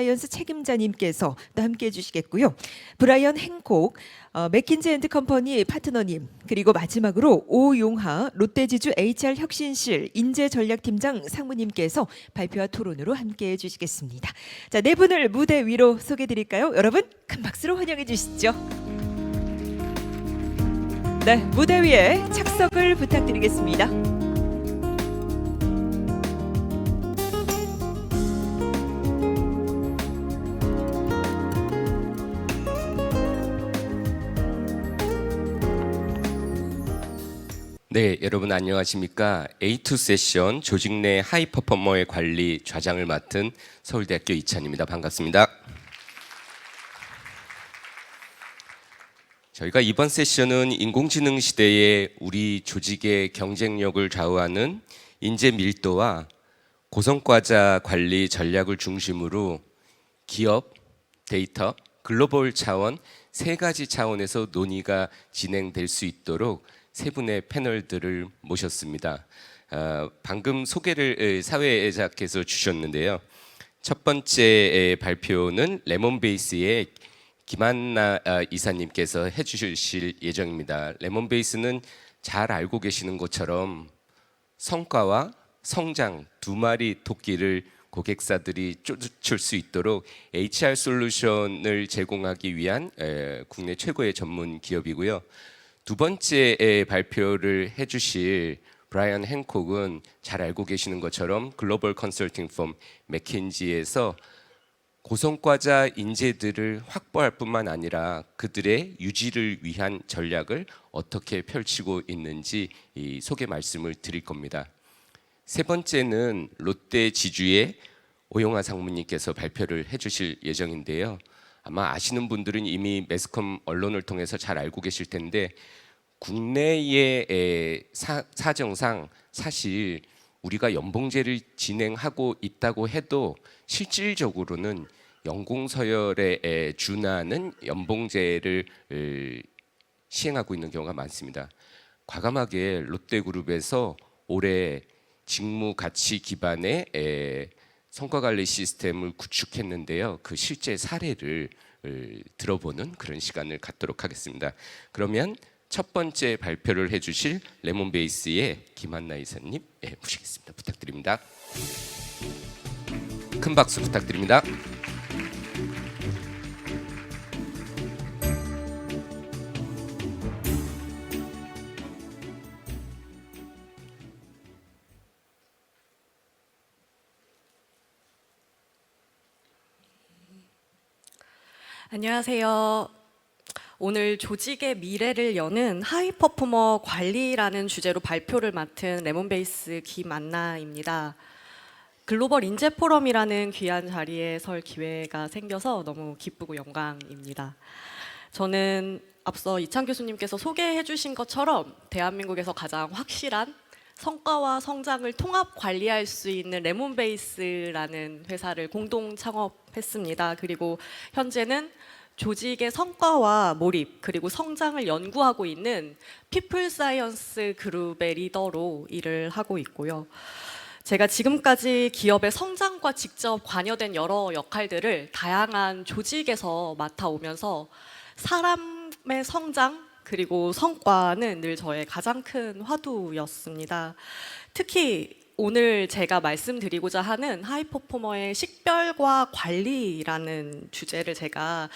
사이언스 책임자님께서 또 함께해 주시겠고요. 브라이언 행콕 맥킨지앤드컴퍼니 파트너님, 그리고 마지막으로 오용하 롯데지주 HR 혁신실 인재전략팀장 상무님께서 발표와 토론으로 함께해 주시겠습니다. 자, 네 분을 무대 위로 소개해 드릴까요? 여러분 큰 박수로 환영해 주시죠. 네, 무대 위에 착석을 부탁드리겠습니다. 네, 여러분 안녕하십니까? A2 세션 조직 내 하이 퍼포머의 관리 좌장을 맡은 서울대학교 이찬입니다. 반갑습니다. 저희가 이번 세션은 인공지능 시대에 우리 조직의 경쟁력을 좌우하는 인재 밀도와 고성과자 관리 전략을 중심으로 기업, 데이터, 글로벌 차원 세 가지 차원에서 논의가 진행될 수 있도록 세 분의 패널들을 모셨습니다. 방금 소개를 사회자께서 주셨는데요. 첫 번째 발표는 레몬베이스의 김한나 이사님께서 해주실 예정입니다. 레몬베이스는 잘 알고 계시는 것처럼 성과와 성장 두 마리 토끼를 고객사들이 쫓을 수 있도록 HR 솔루션을 제공하기 위한 국내 최고의 전문 기업이고요. 두 번째 발표를 해주실 브라이언 행콕은 잘 알고 계시는 것처럼 글로벌 컨설팅 펌 맥킨지에서 고성과자 인재들을 확보할 뿐만 아니라 그들의 유지를 위한 전략을 어떻게 펼치고 있는지 소개 말씀을 드릴 겁니다. 세 번째는 롯데 지주의 오용하 상무님께서 발표를 해주실 예정인데요. 아마 아시는 분들은 이미 매스컴 언론을 통해서 잘 알고 계실 텐데 국내의 사정상 사실 우리가 연봉제를 진행하고 있다고 해도 실질적으로는 연공서열에 준하는 연봉제를 시행하고 있는 경우가 많습니다. 과감하게 롯데그룹에서 올해 직무 가치 기반의 성과관리 시스템을 구축했는데요. 그 실제 사례를 들어보는 그런 시간을 갖도록 하겠습니다. 그러면 첫 번째 발표를 해주실 레몬베이스의 김한나 이사님 모시겠습니다. 부탁드립니다. 큰 박수 부탁드립니다. 안녕하세요. 오늘 조직의 미래를 여는 하이퍼포머 관리라는 주제로 발표를 맡은 레몬베이스 김안나입니다. 글로벌 인재 포럼이라는 귀한 자리에 설 기회가 생겨서 너무 기쁘고 영광입니다. 저는 앞서 이찬 교수님께서 소개해 주신 것처럼 대한민국에서 가장 확실한 성과와 성장을 통합 관리할 수 있는 레몬베이스라는 회사를 공동 창업했습니다. 그리고 현재는 조직의 성과와 몰입 그리고 성장을 연구하고 있는 피플 사이언스 그룹의 리더로 일을 하고 있고요. 제가 지금까지 기업의 성장과 직접 관여된 여러 역할들을 다양한 조직에서 맡아오면서 사람의 성장 그리고 성과는 늘 저의 가장 큰 화두였습니다. 특히 오늘 제가 말씀드리고자 하는 하이퍼포머의 식별과 관리라는 주제를 제가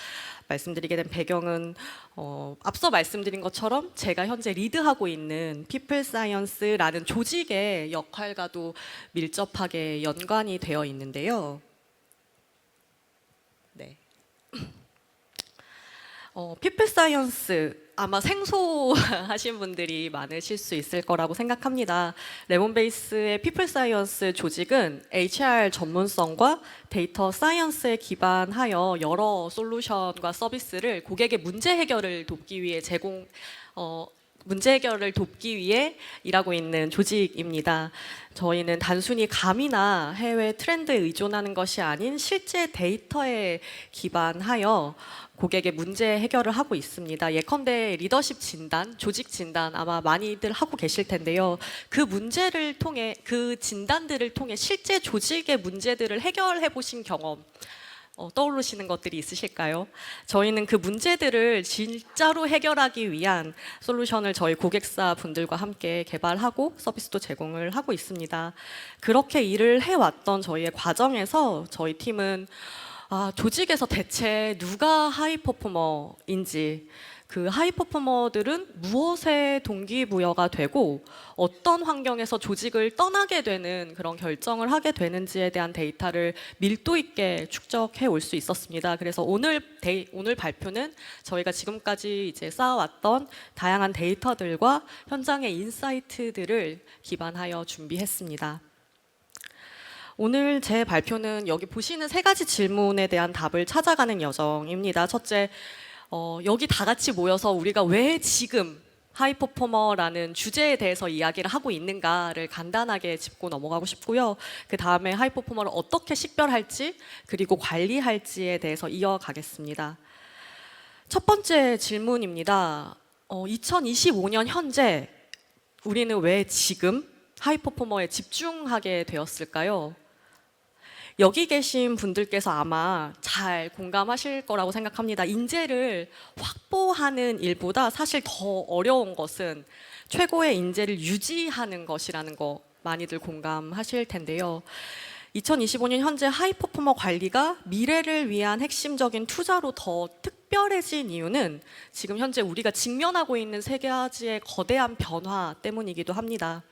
말씀드리게 된 배경은 앞서 말씀드린 것처럼 제가 현재 리드하고 있는 피플 사이언스라는 조직의 역할과도 밀접하게 연관이 되어 있는데요. 네. 피플 사이언스 아마 생소하신 분들이 많으실 수 있을 거라고 생각합니다. 레몬베이스의 피플 사이언스 조직은 HR 전문성과 데이터 사이언스에 기반하여 여러 솔루션과 서비스를 고객의 문제 해결을 돕기 위해 문제 해결을 돕기 위해 일하고 있는 조직입니다. 저희는 단순히 감이나 해외 트렌드에 의존하는 것이 아닌 실제 데이터에 기반하여 고객의 문제 해결을 하고 있습니다. 예컨대 리더십 진단, 조직 진단 아마 많이들 하고 계실 텐데요. 그 문제를 통해, 그 진단들을 통해 실제 조직의 문제들을 해결해 보신 경험 떠오르시는 것들이 있으실까요? 저희는 그 문제들을 진짜로 해결하기 위한 솔루션을 저희 고객사 분들과 함께 개발하고 서비스도 제공을 하고 있습니다. 그렇게 일을 해왔던 저희의 과정에서 저희 팀은 조직에서 대체 누가 하이퍼포머인지, 그 하이퍼포머들은 무엇에 동기부여가 되고 어떤 환경에서 조직을 떠나게 되는 그런 결정을 하게 되는지에 대한 데이터를 밀도 있게 축적해 올 수 있었습니다. 그래서 오늘 발표는 저희가 지금까지 이제 쌓아왔던 다양한 데이터들과 현장의 인사이트들을 기반하여 준비했습니다. 오늘 제 발표는 여기 보시는 3가지 질문에 대한 답을 찾아가는 여정입니다. 첫째, 여기 다 같이 모여서 우리가 왜 지금 하이퍼포머라는 주제에 대해서 이야기를 하고 있는가를 간단하게 짚고 넘어가고 싶고요. 그 다음에 하이퍼포머를 어떻게 식별할지 그리고 관리할지에 대해서 이어가겠습니다. 첫 번째 질문입니다. 2025년 현재 우리는 왜 지금 하이퍼포머에 집중하게 되었을까요? 여기 계신 분들께서 아마 잘 공감하실 거라고 생각합니다. 인재를 확보하는 일보다 사실 더 어려운 것은 최고의 인재를 유지하는 것이라는 거 많이들 공감하실 텐데요. 2025년 현재 하이퍼포머 관리가 미래를 위한 핵심적인 투자로 더 특별해진 이유는 지금 현재 우리가 직면하고 있는 3가지의 거대한 변화 때문이기도 합니다.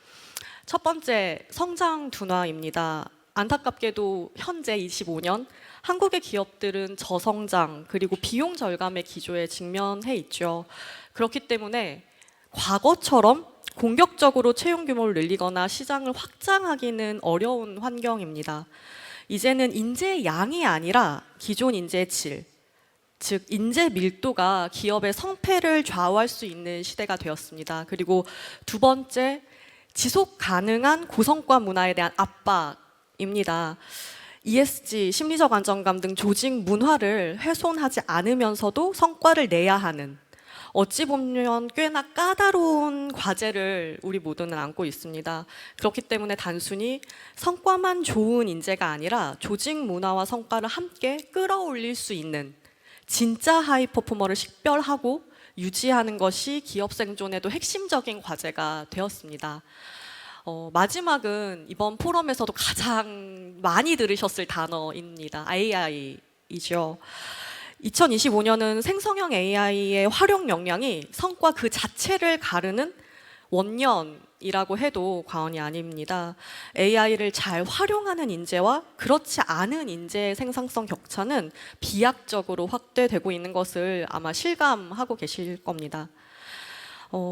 첫 번째, 성장 둔화입니다. 안타깝게도 현재 25년 한국의 기업들은 저성장 그리고 비용 절감의 기조에 직면해 있죠. 그렇기 때문에 과거처럼 공격적으로 채용 규모를 늘리거나 시장을 확장하기는 어려운 환경입니다. 이제는 인재의 양이 아니라 기존 인재의 질, 즉 인재 밀도가 기업의 성패를 좌우할 수 있는 시대가 되었습니다. 그리고 두 번째, 지속 가능한 고성과 문화에 대한 압박입니다. ESG, 심리적 안정감 등 조직 문화를 훼손하지 않으면서도 성과를 내야 하는, 어찌 보면 꽤나 까다로운 과제를 우리 모두는 안고 있습니다. 그렇기 때문에 단순히 성과만 좋은 인재가 아니라 조직 문화와 성과를 함께 끌어올릴 수 있는 진짜 하이퍼포머를 식별하고 유지하는 것이 기업 생존에도 핵심적인 과제가 되었습니다. 마지막은 이번 포럼에서도 가장 많이 들으셨을 단어입니다. AI이죠. 2025년은 생성형 AI의 활용 역량이 성과 그 자체를 가르는 원년이라고 해도 과언이 아닙니다. AI를 잘 활용하는 인재와 그렇지 않은 인재의 생산성 격차는 비약적으로 확대되고 있는 것을 아마 실감하고 계실 겁니다.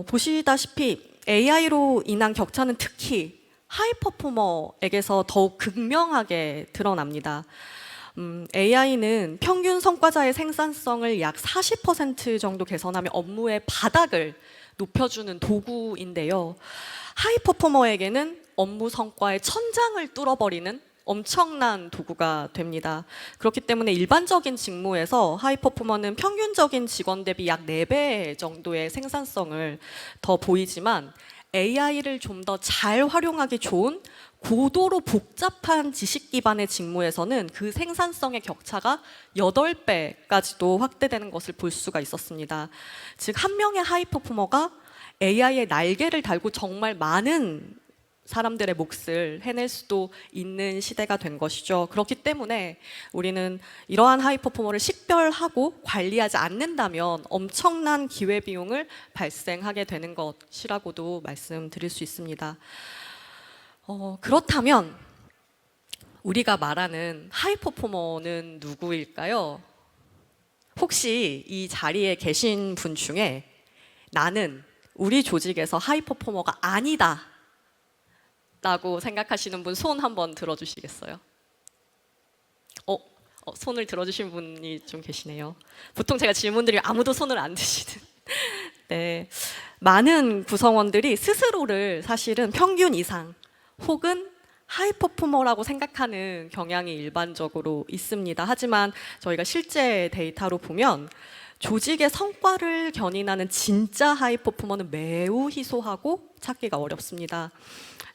보시다시피 AI로 인한 격차는 특히 하이퍼포머에게서 더욱 극명하게 드러납니다. AI는 평균 성과자의 생산성을 약 40% 정도 개선하며 업무의 바닥을 높여주는 도구인데요. 하이퍼포머에게는 업무 성과의 천장을 뚫어버리는 엄청난 도구가 됩니다. 그렇기 때문에 일반적인 직무에서 하이퍼포머는 평균적인 직원 대비 약 4배 정도의 생산성을 더 보이지만 AI를 좀 더 잘 활용하기 좋은 고도로 복잡한 지식 기반의 직무에서는 그 생산성의 격차가 8배까지도 확대되는 것을 볼 수가 있었습니다. 즉, 한 명의 하이퍼포머가 AI의 날개를 달고 정말 많은 사람들의 몫을 해낼 수도 있는 시대가 된 것이죠. 그렇기 때문에 우리는 이러한 하이퍼포머를 식별하고 관리하지 않는다면 엄청난 기회비용을 발생하게 되는 것이라고도 말씀드릴 수 있습니다. 그렇다면 우리가 말하는 하이퍼포머는 누구일까요? 혹시 이 자리에 계신 분 중에 나는 우리 조직에서 하이퍼포머가 아니다 라고 생각하시는 분 손 한번 들어주시겠어요? 손을 들어주신 분이 좀 계시네요. 보통 제가 질문드리면 아무도 손을 안 드시는. 네, 많은 구성원들이 스스로를 사실은 평균 이상 혹은 하이퍼포머라고 생각하는 경향이 일반적으로 있습니다. 하지만 저희가 실제 데이터로 보면 조직의 성과를 견인하는 진짜 하이퍼포머는 매우 희소하고 찾기가 어렵습니다.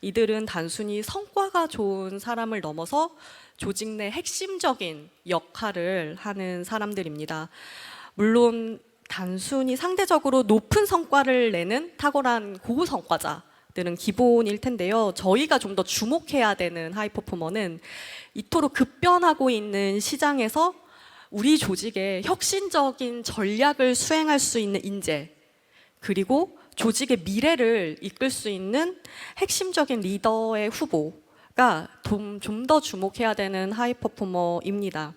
이들은 단순히 성과가 좋은 사람을 넘어서 조직 내 핵심적인 역할을 하는 사람들입니다. 물론 단순히 상대적으로 높은 성과를 내는 탁월한 고급 성과자들은 기본일 텐데요. 저희가 좀 더 주목해야 되는 하이퍼포머는 이토록 급변하고 있는 시장에서 우리 조직의 혁신적인 전략을 수행할 수 있는 인재, 그리고 조직의 미래를 이끌 수 있는 핵심적인 리더의 후보가 좀 더 주목해야 되는 하이퍼포머입니다.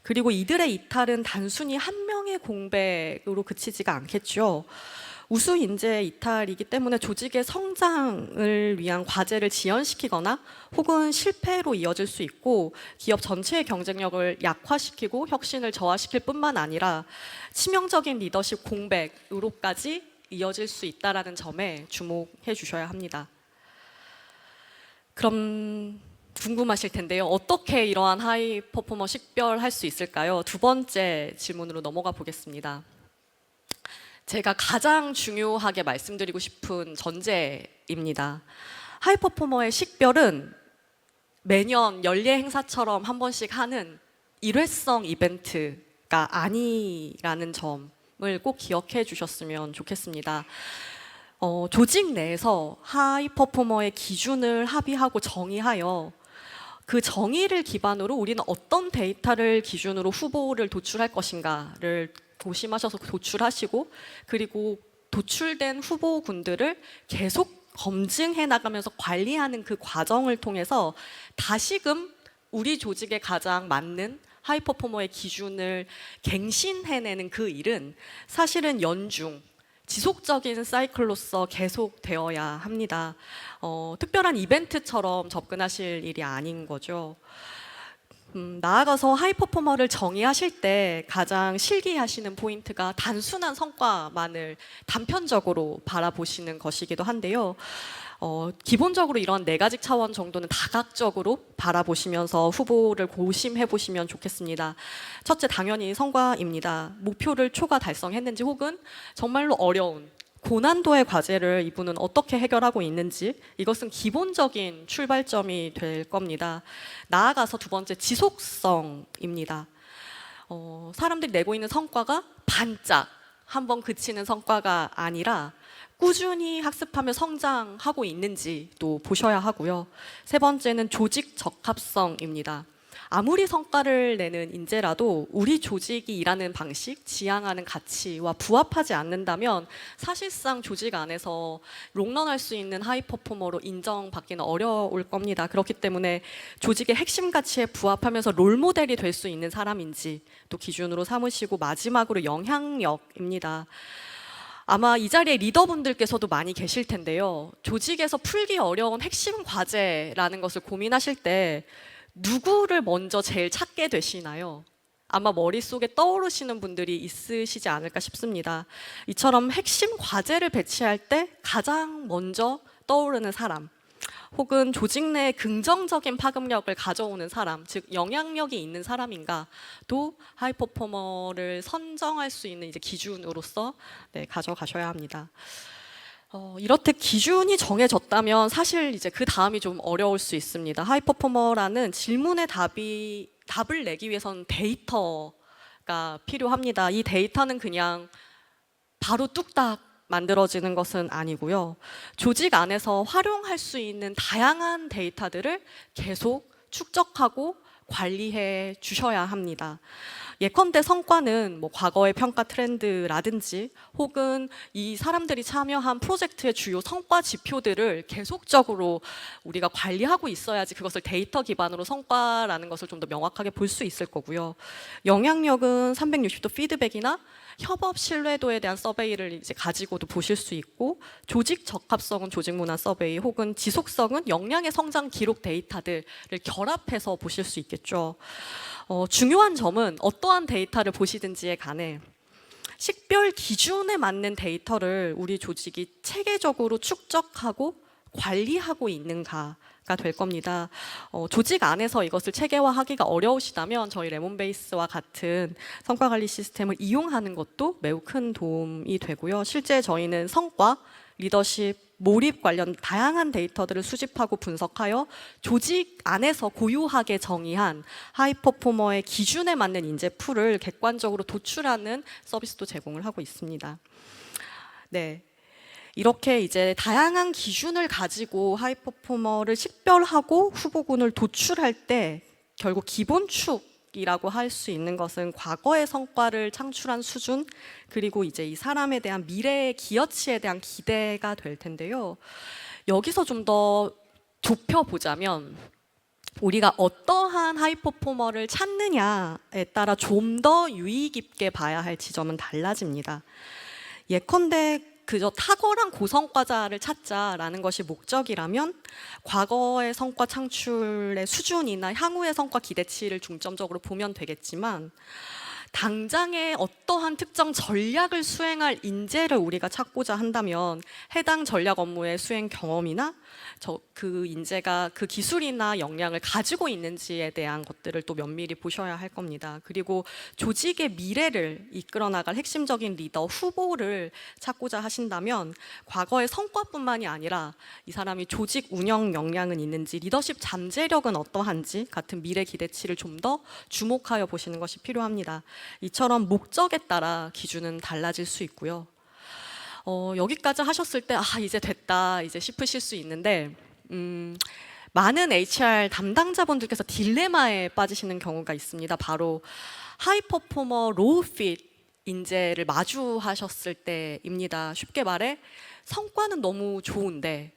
그리고 이들의 이탈은 단순히 한 명의 공백으로 그치지가 않겠죠. 우수 인재 이탈이기 때문에 조직의 성장을 위한 과제를 지연시키거나 혹은 실패로 이어질 수 있고, 기업 전체의 경쟁력을 약화시키고 혁신을 저하시킬 뿐만 아니라 치명적인 리더십 공백으로까지 이어질 수 있다는 점에 주목해 주셔야 합니다. 그럼 궁금하실 텐데요. 어떻게 이러한 하이 퍼포머 식별할 수 있을까요? 두 번째 질문으로 넘어가 보겠습니다. 제가 가장 중요하게 말씀드리고 싶은 전제입니다. 하이 퍼포머의 식별은 매년 연례 행사처럼 한 번씩 하는 일회성 이벤트가 아니라는 점을 꼭 기억해 주셨으면 좋겠습니다. 조직 내에서 하이 퍼포머의 기준을 합의하고 정의하여 그 정의를 기반으로 우리는 어떤 데이터를 기준으로 후보를 도출할 것인가를 고심하셔서 도출하시고, 그리고 도출된 후보군들을 계속 검증해 나가면서 관리하는 그 과정을 통해서 다시금 우리 조직에 가장 맞는 하이퍼포머의 기준을 갱신해내는 그 일은 사실은 연중 지속적인 사이클로서 계속되어야 합니다. 특별한 이벤트처럼 접근하실 일이 아닌 거죠. 나아가서 하이퍼포머를 정의하실 때 가장 실기하시는 포인트가 단순한 성과만을 단편적으로 바라보시는 것이기도 한데요. 기본적으로 이런 4가지 차원 정도는 다각적으로 바라보시면서 후보를 고심해 보시면 좋겠습니다. 첫째, 당연히 성과입니다. 목표를 초과 달성했는지, 혹은 정말로 어려운 고난도의 과제를 이분은 어떻게 해결하고 있는지, 이것은 기본적인 출발점이 될 겁니다. 나아가서 두 번째, 지속성입니다. 사람들이 내고 있는 성과가 반짝 한번 그치는 성과가 아니라 꾸준히 학습하며 성장하고 있는지도 보셔야 하고요. 세 번째는 조직 적합성입니다. 아무리 성과를 내는 인재라도 우리 조직이 일하는 방식, 지향하는 가치와 부합하지 않는다면 사실상 조직 안에서 롱런할 수 있는 하이퍼포머로 인정받기는 어려울 겁니다. 그렇기 때문에 조직의 핵심 가치에 부합하면서 롤모델이 될 수 있는 사람인지 또 기준으로 삼으시고, 마지막으로 영향력입니다. 아마 이 자리에 리더분들께서도 많이 계실 텐데요. 조직에서 풀기 어려운 핵심 과제라는 것을 고민하실 때 누구를 먼저 제일 찾게 되시나요? 아마 머릿속에 떠오르시는 분들이 있으시지 않을까 싶습니다. 이처럼 핵심 과제를 배치할 때 가장 먼저 떠오르는 사람, 혹은 조직 내에 긍정적인 파급력을 가져오는 사람, 즉 영향력이 있는 사람인가, 또 하이퍼포머를 선정할 수 있는 이제 기준으로서 가져가셔야 합니다. 이렇듯 기준이 정해졌다면 사실 이제 그 다음이 좀 어려울 수 있습니다. 하이퍼포머라는 질문의 답을 내기 위해서는 데이터가 필요합니다. 이 데이터는 그냥 바로 뚝딱 만들어지는 것은 아니고요. 조직 안에서 활용할 수 있는 다양한 데이터들을 계속 축적하고 관리해 주셔야 합니다. 예컨대 성과는 뭐 과거의 평가 트렌드라든지, 혹은 이 사람들이 참여한 프로젝트의 주요 성과 지표들을 계속적으로 우리가 관리하고 있어야지 그것을 데이터 기반으로 성과라는 것을 좀 더 명확하게 볼 수 있을 거고요. 영향력은 360도 피드백이나 협업 신뢰도에 대한 서베이를 이제 가지고도 보실 수 있고, 조직 적합성은 조직 문화 서베이, 혹은 지속성은 역량의 성장 기록 데이터들을 결합해서 보실 수 있겠죠. 중요한 점은 어떠한 데이터를 보시든지에 간해 식별 기준에 맞는 데이터를 우리 조직이 체계적으로 축적하고 관리하고 있는가가 될 겁니다. 조직 안에서 이것을 체계화하기가 어려우시다면 저희 레몬베이스와 같은 성과관리 시스템을 이용하는 것도 매우 큰 도움이 되고요. 실제 저희는 성과, 리더십, 몰입 관련 다양한 데이터들을 수집하고 분석하여 조직 안에서 고유하게 정의한 하이퍼포머의 기준에 맞는 인재 풀을 객관적으로 도출하는 서비스도 제공을 하고 있습니다. 네. 이렇게 이제 다양한 기준을 가지고 하이퍼포머를 식별하고 후보군을 도출할 때 결국 기본축이라고 할 수 있는 것은 과거의 성과를 창출한 수준, 그리고 이제 이 사람에 대한 미래의 기여치에 대한 기대가 될 텐데요. 여기서 좀 더 좁혀보자면 우리가 어떠한 하이퍼포머를 찾느냐에 따라 좀 더 유의 깊게 봐야 할 지점은 달라집니다. 예컨대 그저 탁월한 고성과자를 찾자라는 것이 목적이라면 과거의 성과 창출의 수준이나 향후의 성과 기대치를 중점적으로 보면 되겠지만, 당장의 어떠한 특정 전략을 수행할 인재를 우리가 찾고자 한다면 해당 전략 업무의 수행 경험이나 그 인재가 그 기술이나 역량을 가지고 있는지에 대한 것들을 또 면밀히 보셔야 할 겁니다. 그리고 조직의 미래를 이끌어 나갈 핵심적인 리더 후보를 찾고자 하신다면 과거의 성과뿐만이 아니라 이 사람이 조직 운영 역량은 있는지, 리더십 잠재력은 어떠한지 같은 미래 기대치를 좀 더 주목하여 보시는 것이 필요합니다. 이처럼 목적에 따라 기준은 달라질 수 있고요. 여기까지 하셨을 때 이제 됐다 이제 싶으실 수 있는데, 많은 HR 담당자분들께서 딜레마에 빠지시는 경우가 있습니다. 바로 하이퍼포머 로우핏 인재를 마주하셨을 때입니다. 쉽게 말해 성과는 너무 좋은데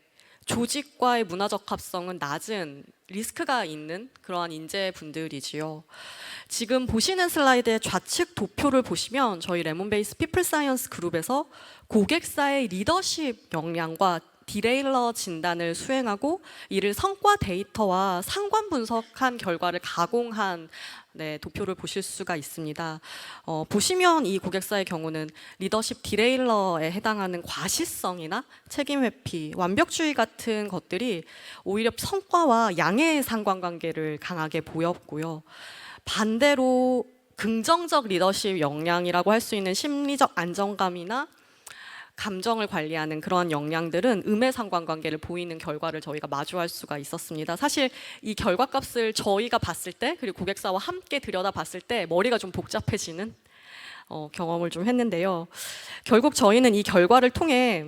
조직과의 문화적 합성은 낮은 리스크가 있는 그러한 인재분들이지요. 지금 보시는 슬라이드의 좌측 도표를 보시면 저희 레몬베이스 피플 사이언스 그룹에서 고객사의 리더십 역량과 디레일러 진단을 수행하고 이를 성과 데이터와 상관 분석한 결과를 가공한 도표를 보실 수가 있습니다. 보시면 이 고객사의 경우는 리더십 디레일러에 해당하는 과시성이나 책임 회피, 완벽주의 같은 것들이 오히려 성과와 양의 상관관계를 강하게 보였고요. 반대로 긍정적 리더십 역량이라고 할 수 있는 심리적 안정감이나 감정을 관리하는 그런 역량들은 음의 상관관계를 보이는 결과를 저희가 마주할 수가 있었습니다. 사실 이 결과값을 저희가 봤을 때, 그리고 고객사와 함께 들여다봤을 때 머리가 좀 복잡해지는 경험을 좀 했는데요. 결국 저희는 이 결과를 통해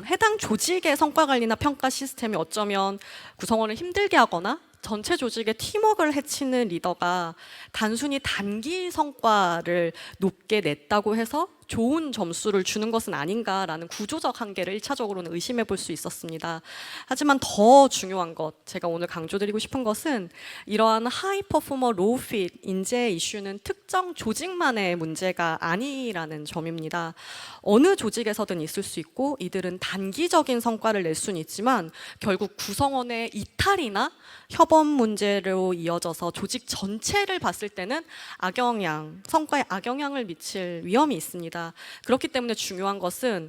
해당 조직의 성과 관리나 평가 시스템이 어쩌면 구성원을 힘들게 하거나 전체 조직의 팀워크를 해치는 리더가 단순히 단기 성과를 높게 냈다고 해서 좋은 점수를 주는 것은 아닌가라는 구조적 한계를 1차적으로는 의심해 볼 수 있었습니다. 하지만 더 중요한 것, 제가 오늘 강조드리고 싶은 것은 이러한 하이 퍼포머 로우 핏 인재 이슈는 특정 조직만의 문제가 아니라는 점입니다. 어느 조직에서든 있을 수 있고 이들은 단기적인 성과를 낼 수는 있지만 결국 구성원의 이탈이나 협업 문제로 이어져서 조직 전체를 봤을 때는 악영향, 성과에 악영향을 미칠 위험이 있습니다. 그렇기 때문에 중요한 것은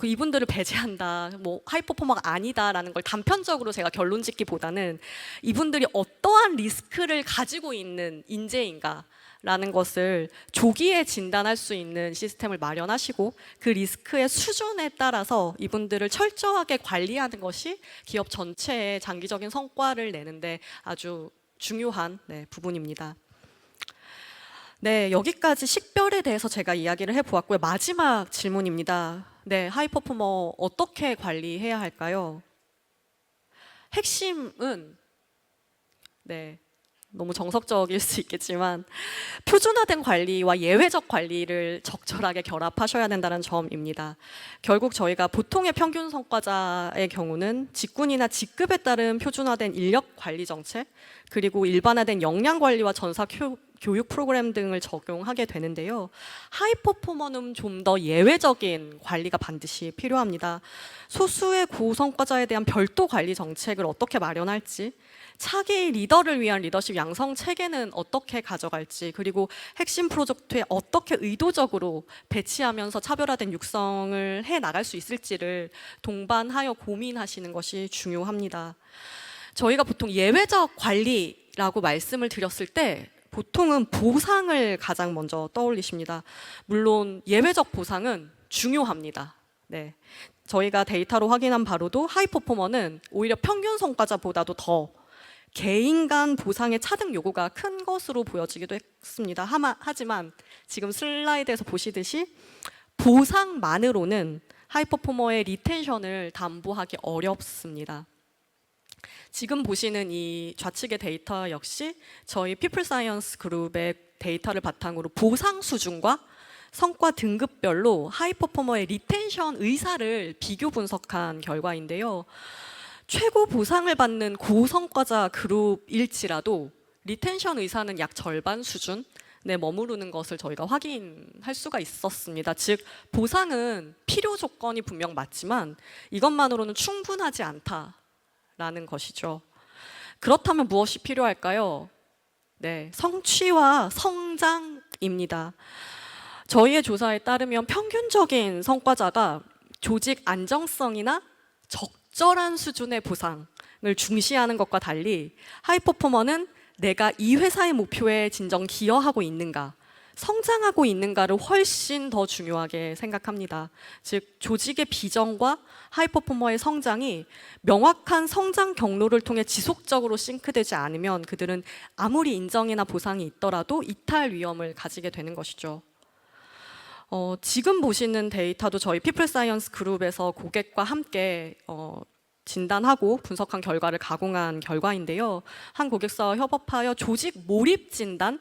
이분들을 배제한다, 하이퍼포머가 아니다라는 걸 단편적으로 제가 결론 짓기보다는 이분들이 어떠한 리스크를 가지고 있는 인재인가 라는 것을 조기에 진단할 수 있는 시스템을 마련하시고 그 리스크의 수준에 따라서 이분들을 철저하게 관리하는 것이 기업 전체의 장기적인 성과를 내는데 아주 중요한 부분입니다. 여기까지 식별에 대해서 제가 이야기를 해보았고요. 마지막 질문입니다. 하이퍼포머 어떻게 관리해야 할까요? 핵심은 너무 정석적일 수 있겠지만 표준화된 관리와 예외적 관리를 적절하게 결합하셔야 된다는 점입니다. 결국 저희가 보통의 평균 성과자의 경우는 직군이나 직급에 따른 표준화된 인력 관리 정책, 그리고 일반화된 역량 관리와 전사 교육 프로그램 등을 적용하게 되는데요. 하이퍼포머는 좀 더 예외적인 관리가 반드시 필요합니다. 소수의 고성과자에 대한 별도 관리 정책을 어떻게 마련할지, 차기 리더를 위한 리더십 양성 체계는 어떻게 가져갈지, 그리고 핵심 프로젝트에 어떻게 의도적으로 배치하면서 차별화된 육성을 해 나갈 수 있을지를 동반하여 고민하시는 것이 중요합니다. 저희가 보통 예외적 관리라고 말씀을 드렸을 때 보통은 보상을 가장 먼저 떠올리십니다. 물론 예외적 보상은 중요합니다. 저희가 데이터로 확인한 바로도 하이퍼포머는 오히려 평균 성과자보다도 더 개인 간 보상의 차등 요구가 큰 것으로 보여지기도 했습니다. 하지만 지금 슬라이드에서 보시듯이 보상만으로는 하이퍼포머의 리텐션을 담보하기 어렵습니다. 지금 보시는 이 좌측의 데이터 역시 저희 피플 사이언스 그룹의 데이터를 바탕으로 보상 수준과 성과 등급별로 하이퍼포머의 리텐션 의사를 비교 분석한 결과인데요. 최고 보상을 받는 고성과자 그룹일지라도 리텐션 의사는 약 절반 수준에 머무르는 것을 저희가 확인할 수가 있었습니다. 즉 보상은 필요 조건이 분명 맞지만 이것만으로는 충분하지 않다라는 것이죠. 그렇다면 무엇이 필요할까요? 네, 성취와 성장입니다. 저희의 조사에 따르면 평균적인 성과자가 조직 안정성이나 적절한 수준의 보상을 중시하는 것과 달리 하이퍼포머는 내가 이 회사의 목표에 진정 기여하고 있는가, 성장하고 있는가를 훨씬 더 중요하게 생각합니다. 즉 조직의 비전과 하이퍼포머의 성장이 명확한 성장 경로를 통해 지속적으로 싱크되지 않으면 그들은 아무리 인정이나 보상이 있더라도 이탈 위험을 가지게 되는 것이죠. 지금 보시는 데이터도 저희 피플 사이언스 그룹에서 고객과 함께 진단하고 분석한 결과를 가공한 결과인데요. 한 고객사와 협업하여 조직 몰입 진단을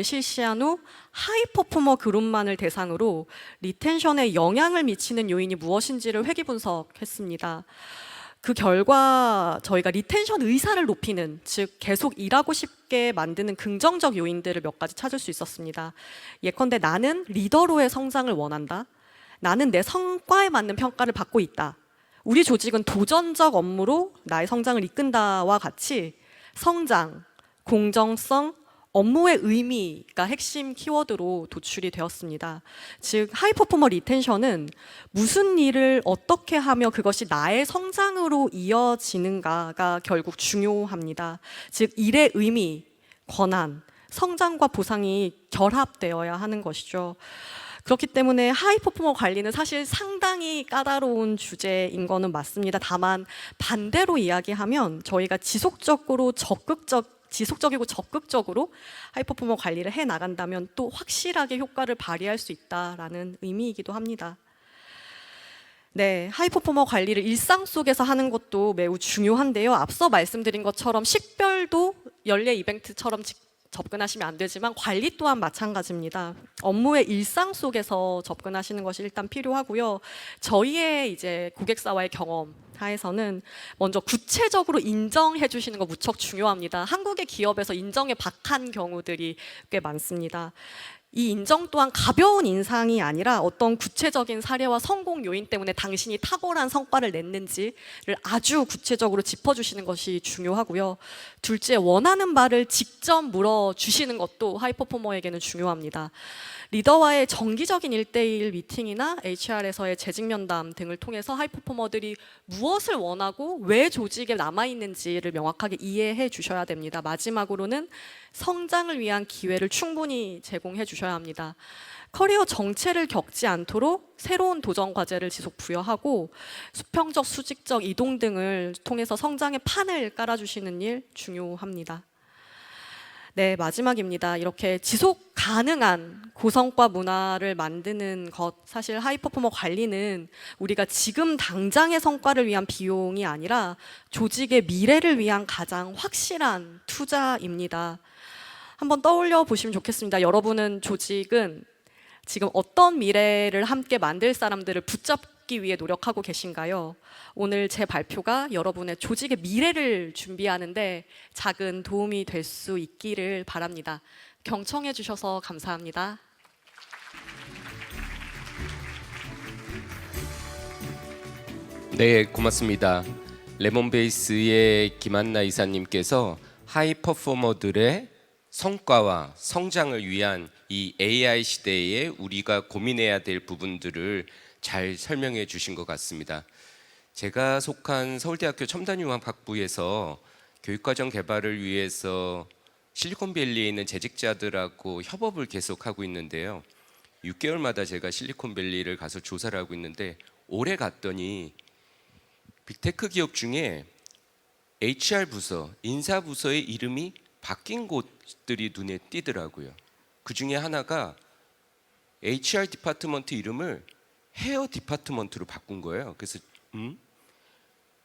실시한 후 하이퍼포머 그룹만을 대상으로 리텐션에 영향을 미치는 요인이 무엇인지를 회귀 분석했습니다. 그 결과 저희가 리텐션 의사를 높이는, 즉 계속 일하고 싶게 만드는 긍정적 요인들을 몇 가지 찾을 수 있었습니다. 예컨대 나는 리더로의 성장을 원한다. 나는 내 성과에 맞는 평가를 받고 있다. 우리 조직은 도전적 업무로 나의 성장을 이끈다와 같이 성장, 공정성, 업무의 의미가 핵심 키워드로 도출이 되었습니다. 즉 하이퍼포머 리텐션은 무슨 일을 어떻게 하며 그것이 나의 성장으로 이어지는가가 결국 중요합니다. 즉 일의 의미, 권한, 성장과 보상이 결합되어야 하는 것이죠. 그렇기 때문에 하이퍼포머 관리는 사실 상당히 까다로운 주제인 거는 맞습니다. 다만 반대로 이야기하면 저희가 지속적이고 적극적으로 하이퍼포머 관리를 해 나간다면 또 확실하게 효과를 발휘할 수 있다라는 의미이기도 합니다. 네, 하이퍼포머 관리를 일상 속에서 하는 것도 매우 중요한데요. 앞서 말씀드린 것처럼 식별도 연례 이벤트처럼 접근하시면 안 되지만 관리 또한 마찬가지입니다. 업무의 일상 속에서 접근하시는 것이 일단 필요하고요. 저희의 이제 고객사와의 경험 하에서는 먼저 구체적으로 인정해 주시는 거 무척 중요합니다. 한국의 기업에서 인정에 박한 경우들이 꽤 많습니다. 이 인정 또한 가벼운 인상이 아니라 어떤 구체적인 사례와 성공 요인 때문에 당신이 탁월한 성과를 냈는지를 아주 구체적으로 짚어주시는 것이 중요하고요. 둘째, 원하는 바를 직접 물어주시는 것도 하이퍼포머에게는 중요합니다. 리더와의 정기적인 1:1 미팅이나 HR에서의 재직 면담 등을 통해서 하이퍼포머들이 무엇을 원하고 왜 조직에 남아있는지를 명확하게 이해해 주셔야 됩니다. 마지막으로는 성장을 위한 기회를 충분히 제공해 주셔야 합니다. 커리어 정체를 겪지 않도록 새로운 도전 과제를 지속 부여하고 수평적, 수직적 이동 등을 통해서 성장의 판을 깔아주시는 일 중요합니다. 네, 마지막입니다. 이렇게 지속 가능한 고성과 문화를 만드는 것, 사실 하이퍼포머 관리는 우리가 지금 당장의 성과를 위한 비용이 아니라 조직의 미래를 위한 가장 확실한 투자입니다. 한번 떠올려 보시면 좋겠습니다. 여러분은 조직은 지금 어떤 미래를 함께 만들 사람들을 붙잡기 위해 노력하고 계신가요? 오늘 제 발표가 여러분의 조직의 미래를 준비하는데 작은 도움이 될 수 있기를 바랍니다. 경청해 주셔서 감사합니다. 네, 고맙습니다. 레몬베이스의 김한나 이사님께서 하이퍼포머들의 성과와 성장을 위한 이 AI 시대에 우리가 고민해야 될 부분들을 잘 설명해 주신 것 같습니다. 제가 속한 서울대학교 첨단융합학부에서 교육과정 개발을 위해서 실리콘밸리에 있는 재직자들하고 협업을 계속하고 있는데요. 6개월마다 제가 실리콘밸리를 가서 조사를 하고 있는데 오래 갔더니 빅테크 기업 중에 HR 부서, 인사 부서의 이름이 바뀐 곳들이 눈에 띄더라고요. 그 중에 하나가 HR 디파트먼트 이름을 헤어 디파트먼트로 바꾼 거예요. 그래서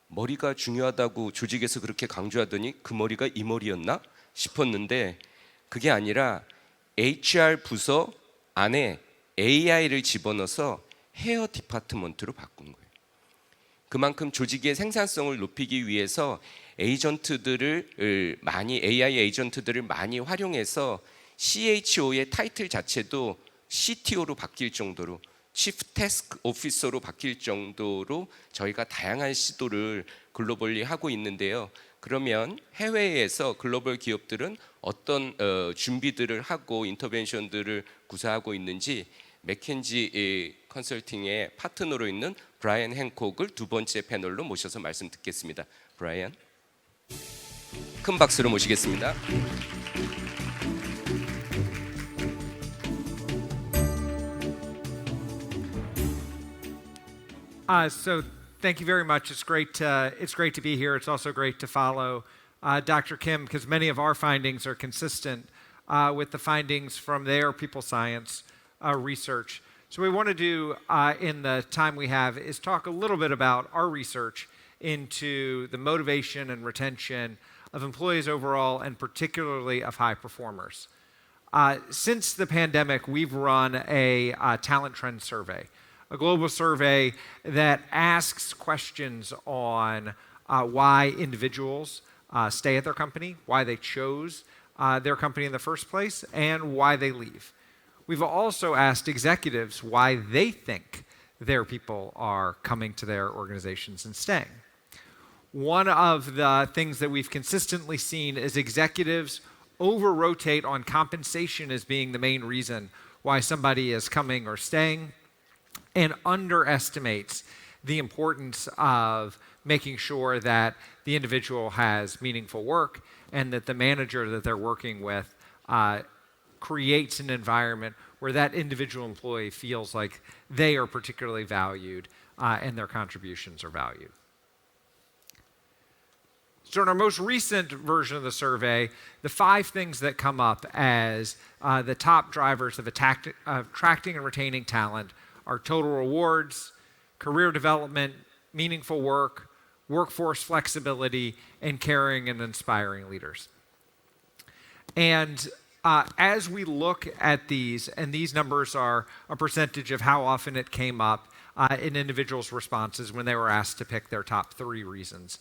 머리가 중요하다고 조직에서 그렇게 강조하더니 그 머리가 이 머리였나 싶었는데 그게 아니라 HR 부서 안에 AI를 집어넣어서 헤어 디파트먼트로 바꾼 거예요. 그만큼 조직의 생산성을 높이기 위해서 에이전트들을 많이 AI 에이전트들을 많이 활용해서 CHO의 타이틀 자체도 CTO로 바뀔 정도로 Chief Task Officer로 바뀔 정도로 저희가 다양한 시도를 글로벌리 하고 있는데요. 그러면 해외에서 글로벌 기업들은 어떤 준비들을 하고 인터벤션들을 구사하고 있는지 맥켄지 컨설팅의 파트너로 있는 브라이언 행콕을 두 번째 패널로 모셔서 말씀 듣겠습니다. 브라이언, 큰 박수로 모시겠습니다. So thank you very much. It's great to be here. It's also great to follow Dr. Kim because many of our findings are consistent with the findings from their people science research. So what we want to do in the time we have is talk a little bit about our research into the motivation and retention of employees overall and particularly of high performers. Since the pandemic, we've run a talent trend survey, a global survey that asks questions on why individuals stay at their company, why they chose their company in the first place, and why they leave. We've also asked executives why they think their people are coming to their organizations and staying. One of the things that we've consistently seen is executives over-rotate on compensation as being the main reason why somebody is coming or staying, and underestimates the importance of making sure that the individual has meaningful work and that the manager that they're working with creates an environment where that individual employee feels like they are particularly valued and their contributions are valued. So in our most recent version of the survey, the 5 things that come up as the top drivers of attracting and retaining talent are total rewards, career development, meaningful work, workforce flexibility, and caring and inspiring leaders. And as we look at these, and these numbers are a percentage of how often it came up in individuals' responses when they were asked to pick their top 3 reasons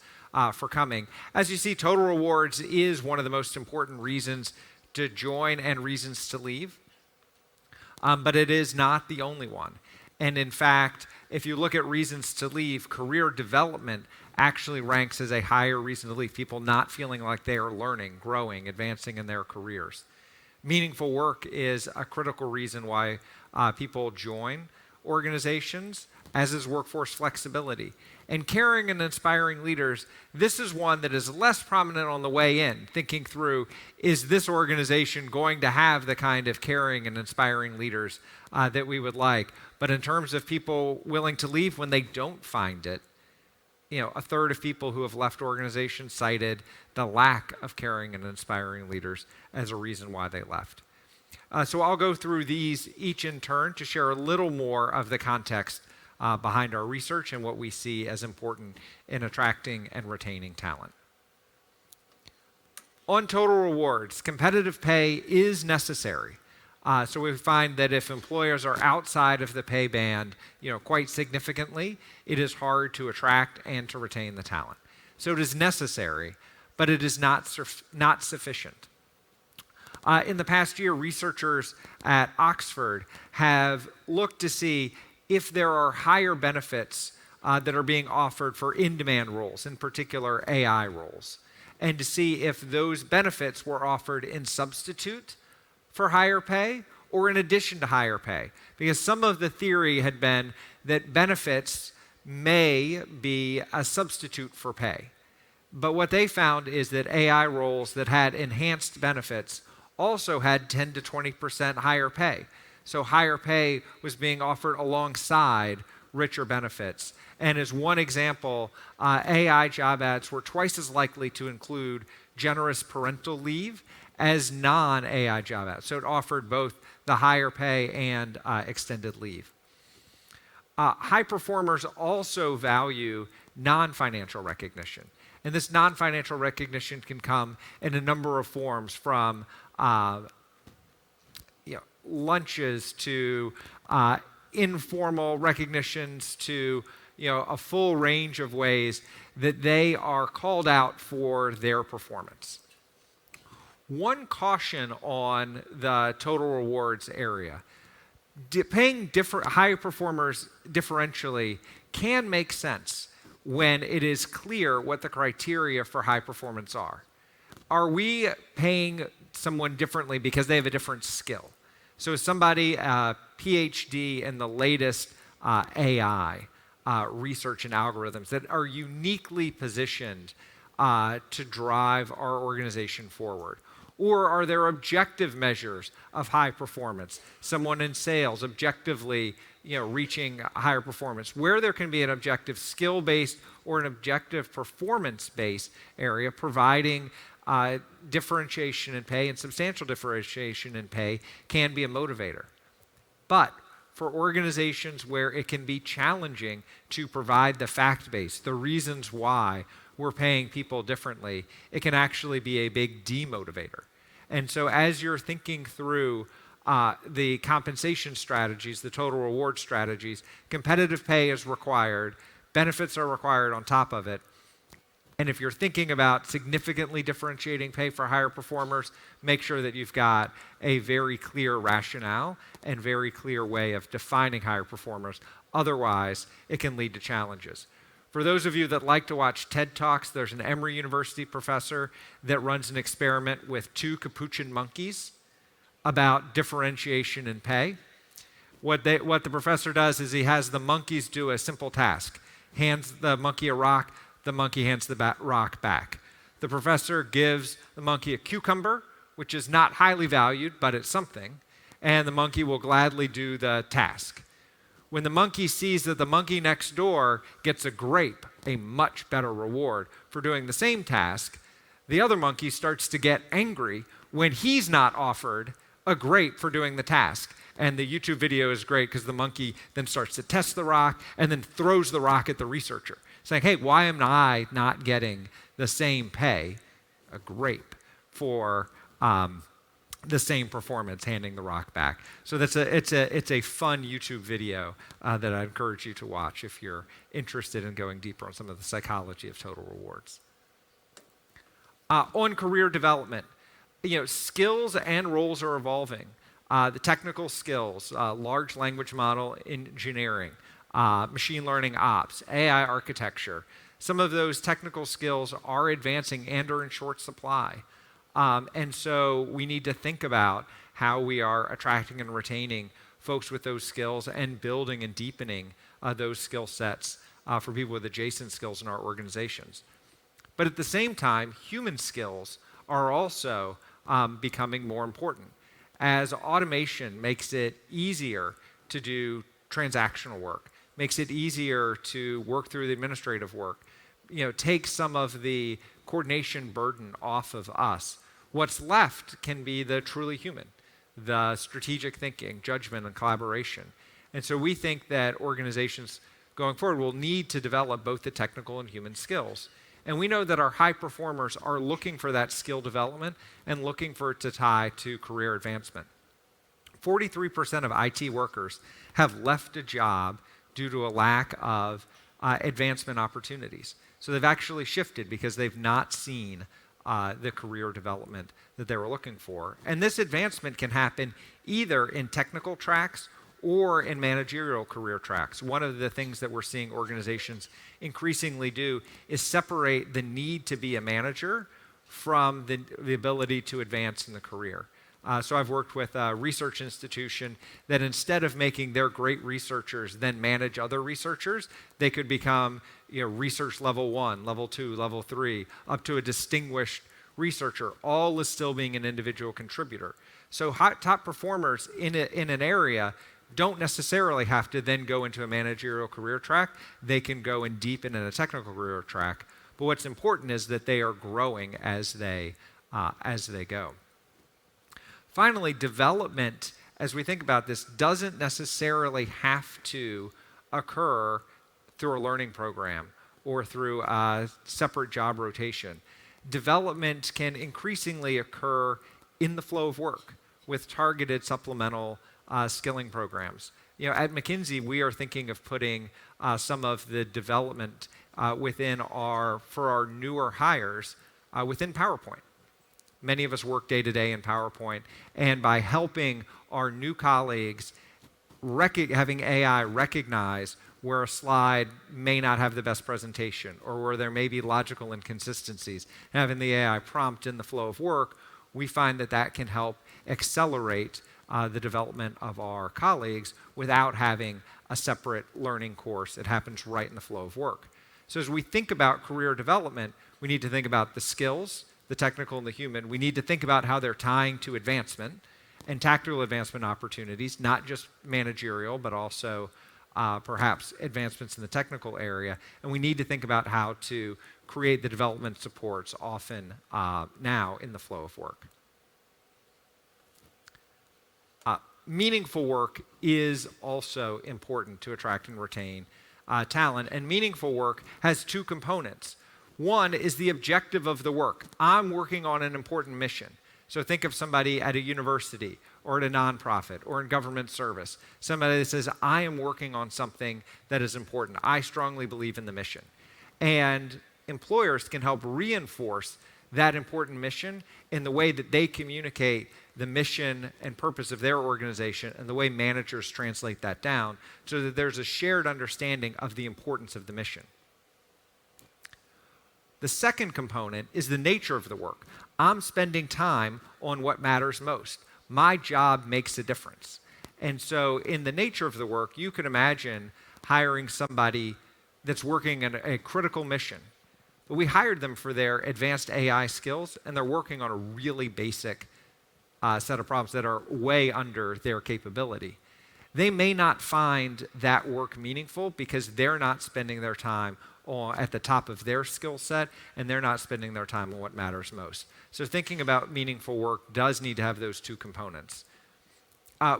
for coming. As you see, total rewards is one of the most important reasons to join and reasons to leave, but it is not the only one. And in fact, if you look at reasons to leave, career development actually ranks as a higher reason to leave. People not feeling like they are learning, growing, advancing in their careers. Meaningful work is a critical reason why people join organizations, as is workforce flexibility. And caring and inspiring leaders, this is one that is less prominent on the way in, thinking through, is this organization going to have the kind of caring and inspiring leaders that we would like? But in terms of people willing to leave when they don't find it, a third of people who have left organizations cited the lack of caring and inspiring leaders as a reason why they left. So I'll go through these each in turn to share a little more of the context behind our research and what we see as important in attracting and retaining talent. On total rewards, competitive pay is necessary. So we find that if employers are outside of the pay band, quite significantly, it is hard to attract and to retain the talent. So it is necessary, but it is not sufficient. In the past year, researchers at Oxford have looked to see if there are higher benefits that are being offered for in-demand roles, in particular AI roles, and to see if those benefits were offered in substitute for higher pay or in addition to higher pay. Because some of the theory had been that benefits may be a substitute for pay. But what they found is that AI roles that had enhanced benefits also had 10 to 20% higher pay. So higher pay was being offered alongside richer benefits. And as one example, AI job ads were twice as likely to include generous parental leave as non-AI job ads. So it offered both the higher pay and extended leave. High performers also value non-financial recognition. And this non-financial recognition can come in a number of forms, from lunches to informal recognitions to a full range of ways that they are called out for their performance. One caution on the total rewards area: paying high performers differentially can make sense when it is clear what the criteria for high performance are. Are we paying someone differently because they have a different skill? So is somebody a PhD in the latest AI research and algorithms that are uniquely positioned to drive our organization forward? Or are there objective measures of high performance? Someone in sales objectively reaching higher performance, where there can be an objective skill-based or an objective performance-based area, providing differentiation in pay and substantial differentiation in pay can be a motivator. But for organizations where it can be challenging to provide the fact base, the reasons why we're paying people differently, it can actually be a big demotivator. And so as you're thinking through the compensation strategies, the total reward strategies, competitive pay is required, benefits are required on top of it. And if you're thinking about significantly differentiating pay for higher performers, make sure that you've got a very clear rationale and very clear way of defining higher performers. Otherwise, it can lead to challenges. For those of you that like to watch TED Talks, there's an Emory University professor that runs an experiment with 2 capuchin monkeys about differentiation in pay. What the professor does is he has the monkeys do a simple task. Hands the monkey a rock, the monkey hands the rock back. The professor gives the monkey a cucumber, which is not highly valued, but it's something, and the monkey will gladly do the task. When the monkey sees that the monkey next door gets a grape, a much better reward for doing the same task, the other monkey starts to get angry when he's not offered a grape for doing the task. And the YouTube video is great because the monkey then starts to test the rock and then throws the rock at the researcher, saying, hey, why am I not getting the same pay, a grape, for the same performance, handing the rock back? So it's a fun YouTube video that I encourage you to watch if you're interested in going deeper on some of the psychology of total rewards. On career development, skills and roles are evolving. The technical skills, large language model engineering, machine learning ops, AI architecture, some of those technical skills are advancing and are in short supply. And so we need to think about how we are attracting and retaining folks with those skills and building and deepening those skill sets for people with adjacent skills in our organizations. But at the same time, human skills are also becoming more important. As automation makes it easier to do transactional work, makes it easier to work through the administrative work, take some of the coordination burden off of us. What's left can be the truly human, the strategic thinking, judgment, and collaboration. And so we think that organizations going forward will need to develop both the technical and human skills. And we know that our high performers are looking for that skill development and looking for it to tie to career advancement. 43% of IT workers have left a job due to a lack of advancement opportunities. So they've actually shifted because they've not seen the career development that they were looking for. And this advancement can happen either in technical tracks or in managerial career tracks. One of the things that we're seeing organizations increasingly do is separate the need to be a manager from the ability to advance in the career. So I've worked with a research institution that instead of making their great researchers then manage other researchers, they could become research level 1, level 2, level 3, up to a distinguished researcher, all is still being an individual contributor. So top performers in an area don't necessarily have to then go into a managerial career track. They can go and deepen in a technical career track. But what's important is that they are growing as they go. Finally, development, as we think about this, doesn't necessarily have to occur through a learning program or through a separate job rotation. Development can increasingly occur in the flow of work with targeted supplemental skilling programs. At McKinsey, we are thinking of putting some of the development for our newer hires within PowerPoint. Many of us work day to day in PowerPoint, and by helping our new colleagues having AI recognize where a slide may not have the best presentation or where there may be logical inconsistencies, having the AI prompt in the flow of work, we find that can help accelerate the development of our colleagues without having a separate learning course. It happens right in the flow of work. So as we think about career development, we need to think about the skills, the technical and the human. We need to think about how they're tying to advancement and tactical advancement opportunities, not just managerial, but also perhaps advancements in the technical area. And we need to think about how to create the development supports often now in the flow of work. Meaningful work is also important to attract and retain talent. And meaningful work has two components. One is the objective of the work. I'm working on an important mission. So think of somebody at a university or at a nonprofit or in government service. Somebody that says, I am working on something that is important. I strongly believe in the mission. And employers can help reinforce that important mission in the way that they communicate the mission and purpose of their organization and the way managers translate that down so that there's a shared understanding of the importance of the mission. The second component is the nature of the work. I'm spending time on what matters most. My job makes a difference. And so in the nature of the work, you can imagine hiring somebody that's working in a critical mission. But we hired them for their advanced AI skills, and they're working on a really basic set of problems that are way under their capability. They may not find that work meaningful because they're not spending their time at the top of their skill set, and they're not spending their time on what matters most. So thinking about meaningful work does need to have those two components.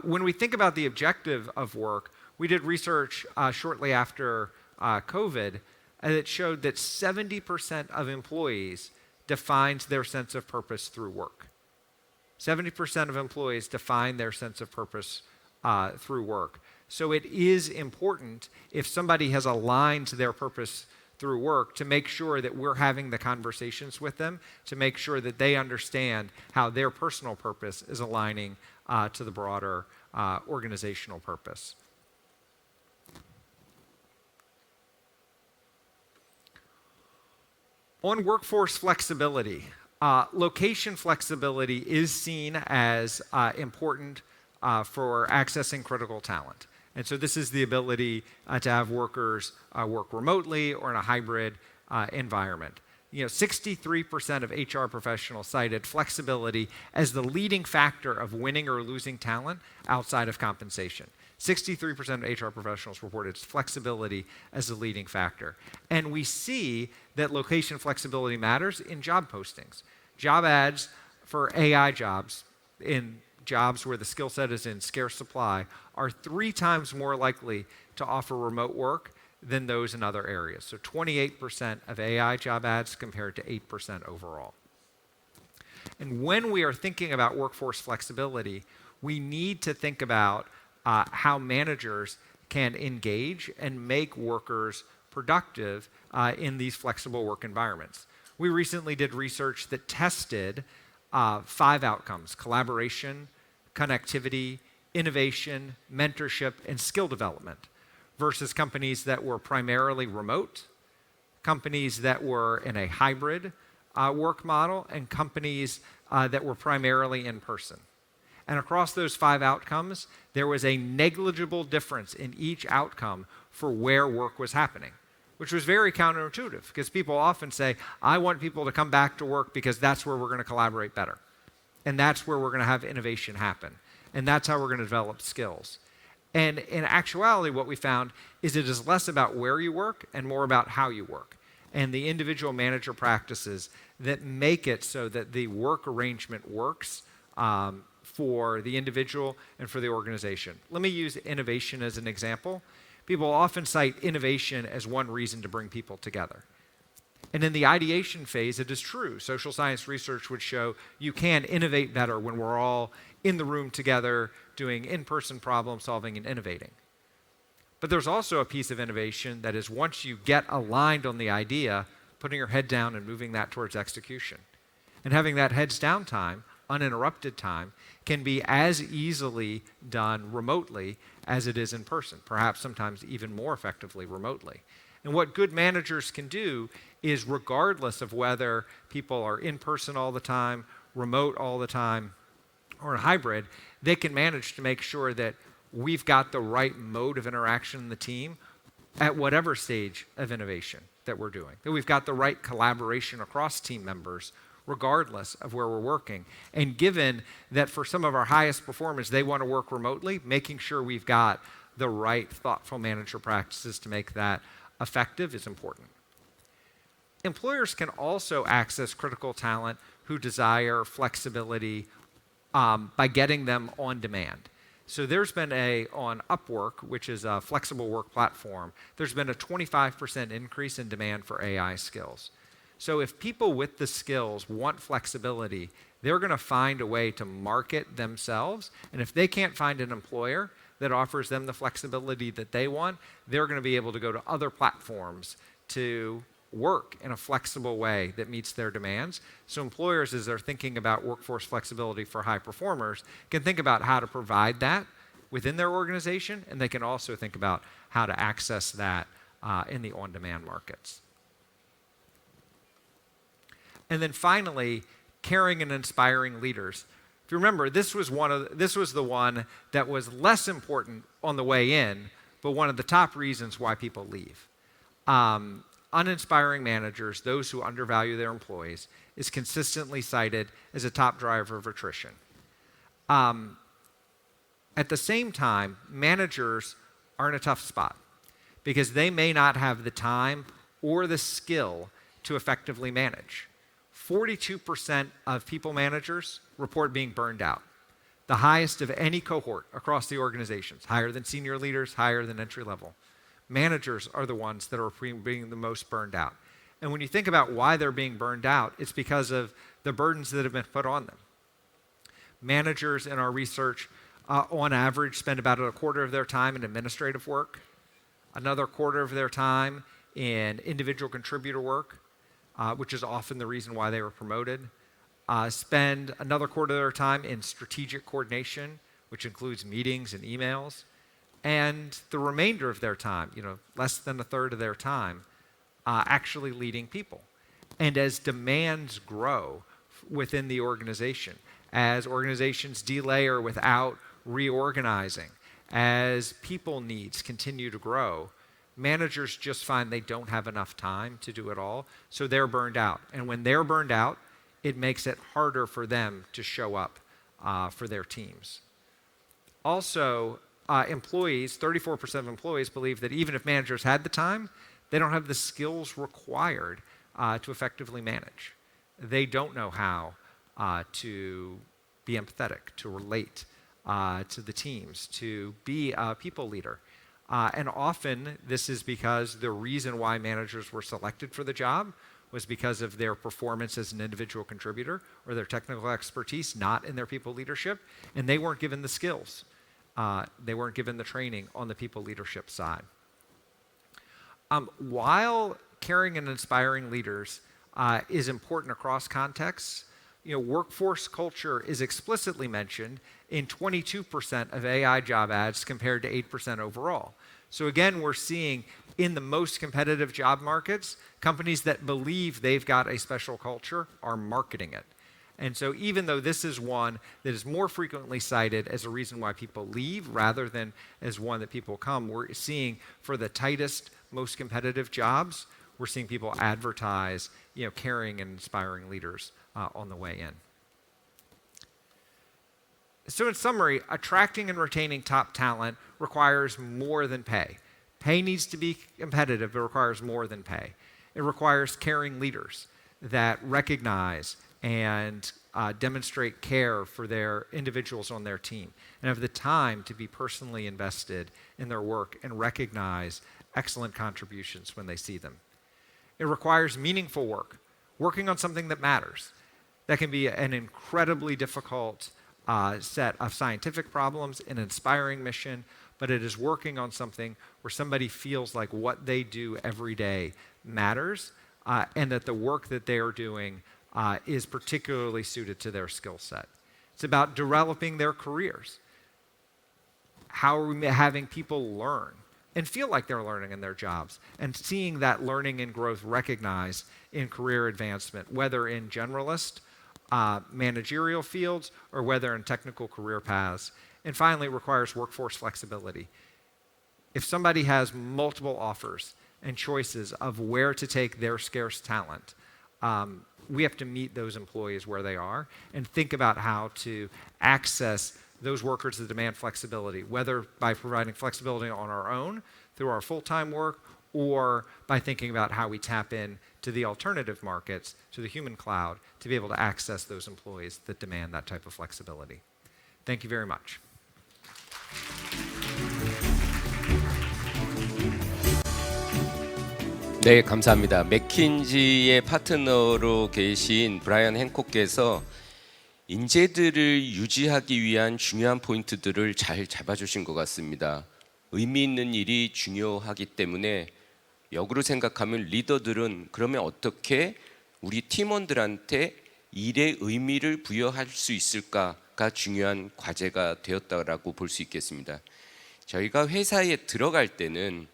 When we think about the objective of work, we did research shortly after COVID that showed that 70% of employees defines their sense of purpose through work. 70% of employees define their sense of purpose through work. So it is important, if somebody has aligned their purpose through work, to make sure that we're having the conversations with them, to make sure that they understand how their personal purpose is aligning to the broader organizational purpose. On workforce flexibility, location flexibility is seen as important for accessing critical talent. And so this is the ability to have workers work remotely or in a hybrid environment. 63% of HR professionals cited flexibility as the leading factor of winning or losing talent outside of compensation. 63% of HR professionals reported flexibility as the leading factor. And we see that location flexibility matters in job postings. Job ads for AI jobs, in jobs where the skill set is in scarce supply, are 3 times more likely to offer remote work than those in other areas. So 28% of AI job ads compared to 8% overall. And when we are thinking about workforce flexibility, we need to think about how managers can engage and make workers productive in these flexible work environments. We recently did research that tested 5 outcomes: collaboration, connectivity, innovation, mentorship, and skill development, versus companies that were primarily remote, companies that were in a hybrid work model, and companies that were primarily in person. And across those 5 outcomes, there was a negligible difference in each outcome for where work was happening, which was very counterintuitive because people often say, I want people to come back to work because that's where we're going to collaborate better. And that's where we're going to have innovation happen. And that's how we're going to develop skills. And in actuality, what we found is it is less about where you work and more about how you work, and the individual manager practices that make it so that the work arrangement works for the individual and for the organization. Let me use innovation as an example. People often cite innovation as one reason to bring people together. And in the ideation phase, it is true. Social science research would show you can innovate better when we're all in the room together doing in-person problem solving and innovating. But there's also a piece of innovation that is once you get aligned on the idea, putting your head down and moving that towards execution. And having that heads down time, uninterrupted time, can be as easily done remotely as it is in person, perhaps sometimes even more effectively remotely. And what good managers can do is, regardless of whether people are in person all the time, remote all the time, or hybrid, they can manage to make sure that we've got the right mode of interaction in the team at whatever stage of innovation that we're doing, that we've got the right collaboration across team members regardless of where we're working. And given that for some of our highest performers, they want to work remotely, making sure we've got the right thoughtful manager practices to make that effective is important. Employers can also access critical talent who desire flexibility by getting them on demand. So there's been on Upwork, which is a flexible work platform, there's been a 25% increase in demand for AI skills. So if people with the skills want flexibility, they're going to find a way to market themselves. And if they can't find an employer that offers them the flexibility that they want, they're going to be able to go to other platforms to work in a flexible way that meets their demands. So employers, as they're thinking about workforce flexibility for high performers, can think about how to provide that within their organization, and they can also think about how to access that in the on-demand markets. And then finally, caring and inspiring leaders. If you remember, this was the one that was less important on the way in, but one of the top reasons why people leave. Uninspiring managers, those who undervalue their employees, is consistently cited as a top driver of attrition. At the same time, managers are in a tough spot because they may not have the time or the skill to effectively manage. 42% of people managers report being burned out, the highest of any cohort across the organizations, higher than senior leaders, higher than entry level. Managers are the ones that are being the most burned out. And when you think about why they're being burned out, it's because of the burdens that have been put on them. Managers in our research, on average, spend about a quarter of their time in administrative work, another quarter of their time in individual contributor work, which is often the reason why they were promoted, spend another quarter of their time in strategic coordination, which includes meetings and emails, and the remainder of their time, less than a third of their time, actually leading people. And as demands grow within the organization, as organizations delayer without reorganizing, as people needs continue to grow, managers just find they don't have enough time to do it all, so they're burned out. And when they're burned out, it makes it harder for them to show up for their teams. Also, employees, 34% of employees believe that even if managers had the time, they don't have the skills required to effectively manage. They don't know how to be empathetic, to relate to the teams, to be a people leader. And often this is because the reason why managers were selected for the job was because of their performance as an individual contributor or their technical expertise, not in their people leadership, and they weren't given the skills. They weren't given the training on the people leadership side. While caring and inspiring leaders is important across contexts, workforce culture is explicitly mentioned in 22% of AI job ads compared to 8% overall. So again, we're seeing in the most competitive job markets, companies that believe they've got a special culture are marketing it. And so even though this is one that is more frequently cited as a reason why people leave rather than as one that people come, we're seeing for the tightest, most competitive jobs, we're seeing people advertise, caring and inspiring leaders on the way in. So, in summary, attracting and retaining top talent requires more than pay. Pay needs to be competitive, but requires more than pay. It requires caring leaders that recognize and demonstrate care for their individuals on their team and have the time to be personally invested in their work and recognize excellent contributions when they see them. It requires meaningful work, working on something that matters. That can be an incredibly difficult set of scientific problems, an inspiring mission, but it is working on something where somebody feels like what they do every day matters and that the work that they are doing is particularly suited to their skill set. It's about developing their careers. How are we having people learn and feel like they're learning in their jobs and seeing that learning and growth recognized in career advancement, whether in generalist, managerial fields, or whether in technical career paths. And finally, it requires workforce flexibility. If somebody has multiple offers and choices of where to take their scarce talent, we have to meet those employees where they are and think about how to access those workers that demand flexibility, whether by providing flexibility on our own through our full-time work or by thinking about how we tap in to the alternative markets, to the human cloud, to be able to access those employees that demand that type of flexibility. Thank you very much. 네, 감사합니다. 맥킨지의 파트너로 계신 브라이언 행콕께서 인재들을 유지하기 위한 중요한 포인트들을 잘 잡아주신 것 같습니다. 의미 있는 일이 중요하기 때문에 역으로 생각하면 리더들은 그러면 어떻게 우리 팀원들한테 일의 의미를 부여할 수 있을까가 중요한 과제가 되었다라고 볼 수 있겠습니다. 저희가 회사에 들어갈 때는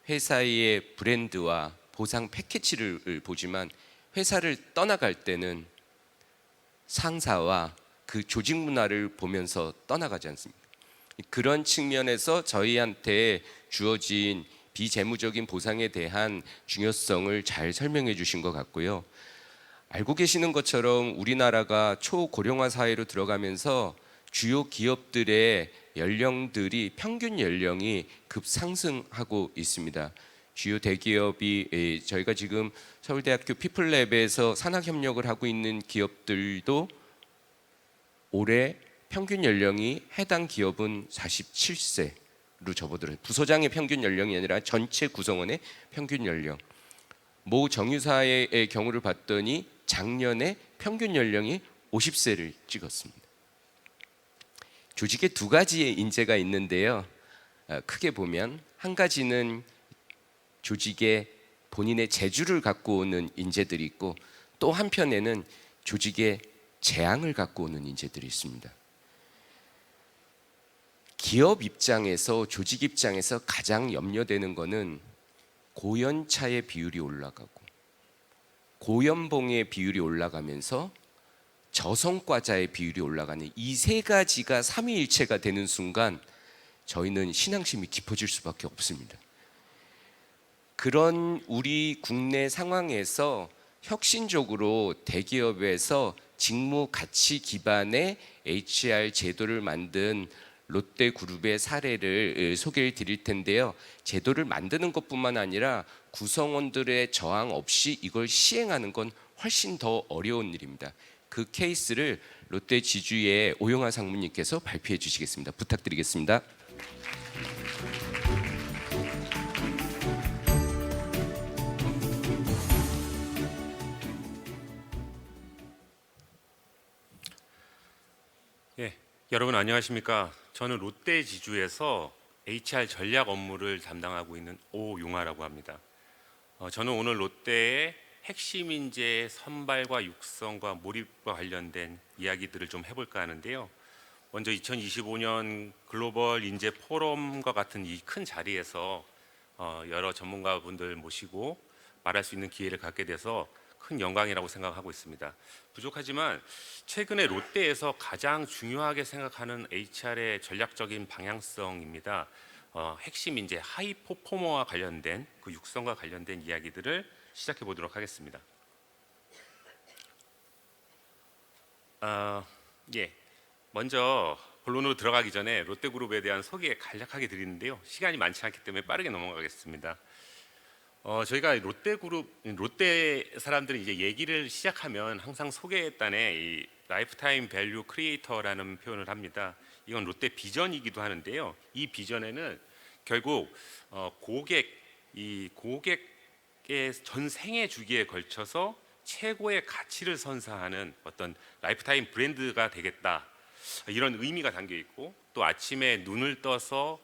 회사의 브랜드와 보상 패키지를 보지만 회사를 떠나갈 때는 상사와 그 조직 문화를 보면서 떠나가지 않습니까? 그런 측면에서 저희한테 주어진 비재무적인 보상에 대한 중요성을 잘 설명해 주신 것 같고요. 알고 계시는 것처럼 우리나라가 초고령화 사회로 들어가면서 주요 기업들의 연령들이 평균 연령이 급상승하고 있습니다. 주요 대기업이 저희가 지금 서울대학교 피플랩에서 산학협력을 하고 있는 기업들도 올해 평균 연령이 해당 기업은 47세로 접어들어요. 부서장의 평균 연령이 아니라 전체 구성원의 평균 연령. 모 정유사의 경우를 봤더니 작년에 평균 연령이 50세를 찍었습니다. 조직에 두 가지의 인재가 있는데요. 크게 보면 한 가지는 조직에 본인의 재주를 갖고 오는 인재들이 있고 또 한편에는 조직에 재앙을 갖고 오는 인재들이 있습니다. 기업 입장에서 조직 입장에서 가장 염려되는 것은 고연차의 비율이 올라가고 고연봉의 비율이 올라가면서 저성과자의 비율이 올라가는 이 세 가지가 삼위일체가 되는 순간 저희는 신앙심이 깊어질 수밖에 없습니다. 그런 우리 국내 상황에서 혁신적으로 대기업에서 직무 가치 기반의 HR 제도를 만든 롯데그룹의 사례를 소개해 드릴 텐데요. 제도를 만드는 것뿐만 아니라 구성원들의 저항 없이 이걸 시행하는 건 훨씬 더 어려운 일입니다. 그 케이스를 롯데 지주의 오용하 상무님께서 발표해 주시겠습니다. 부탁드리겠습니다. 예, 여러분 안녕하십니까? 저는 롯데 지주에서 HR 전략 업무를 담당하고 있는 오용하라고 합니다. 저는 오늘 롯데의 핵심 인재 선발과 육성과 몰입과 관련된 이야기들을 좀 해볼까 하는데요. 먼저 2025년 글로벌 인재 포럼과 같은 이 큰 자리에서 여러 전문가분들 모시고 말할 수 있는 기회를 갖게 돼서 큰 영광이라고 생각하고 있습니다. 부족하지만 최근에 롯데에서 가장 중요하게 생각하는 HR의 전략적인 방향성입니다. 핵심 인재 하이 퍼포머와 관련된 그 육성과 관련된 이야기들을 시작해 보도록 하겠습니다. 먼저 본론으로 들어가기 전에 롯데그룹에 대한 소개 간략하게 드리는데요. 시간이 많지 않기 때문에 빠르게 넘어가겠습니다. 저희가 롯데 사람들이 이제 얘기를 시작하면 항상 소개단에 이 라이프타임 밸류 크리에이터라는 표현을 합니다. 이건 롯데 비전이기도 하는데요. 이 비전에는 결국 고객의 전 생애 주기에 걸쳐서 최고의 가치를 선사하는 어떤 라이프타임 브랜드가 되겠다, 이런 의미가 담겨 있고, 또 아침에 눈을 떠서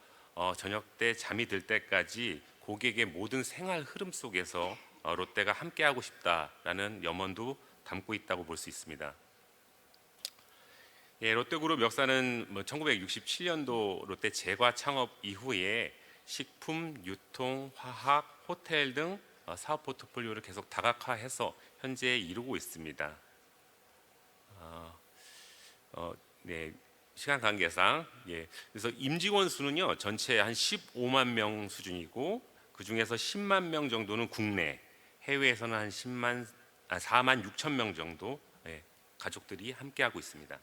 저녁 때 잠이 들 때까지 고객의 모든 생활 흐름 속에서 롯데가 함께하고 싶다라는 염원도 담고 있다고 볼 수 있습니다. 예, 롯데그룹 역사는 1967년도 롯데 제과 창업 이후에 식품, 유통, 화학, 호텔 등 사업 포트폴리오를 계속 다각화해서 현재 이루고 있습니다. 네, 시간 관계상 그래서 임직원 수는요 전체 한 15만 명 수준이고, 그 중에서 10만 명 정도는 국내, 해외에서는 한 4만 6천 명 정도 가족들이 함께하고 있습니다.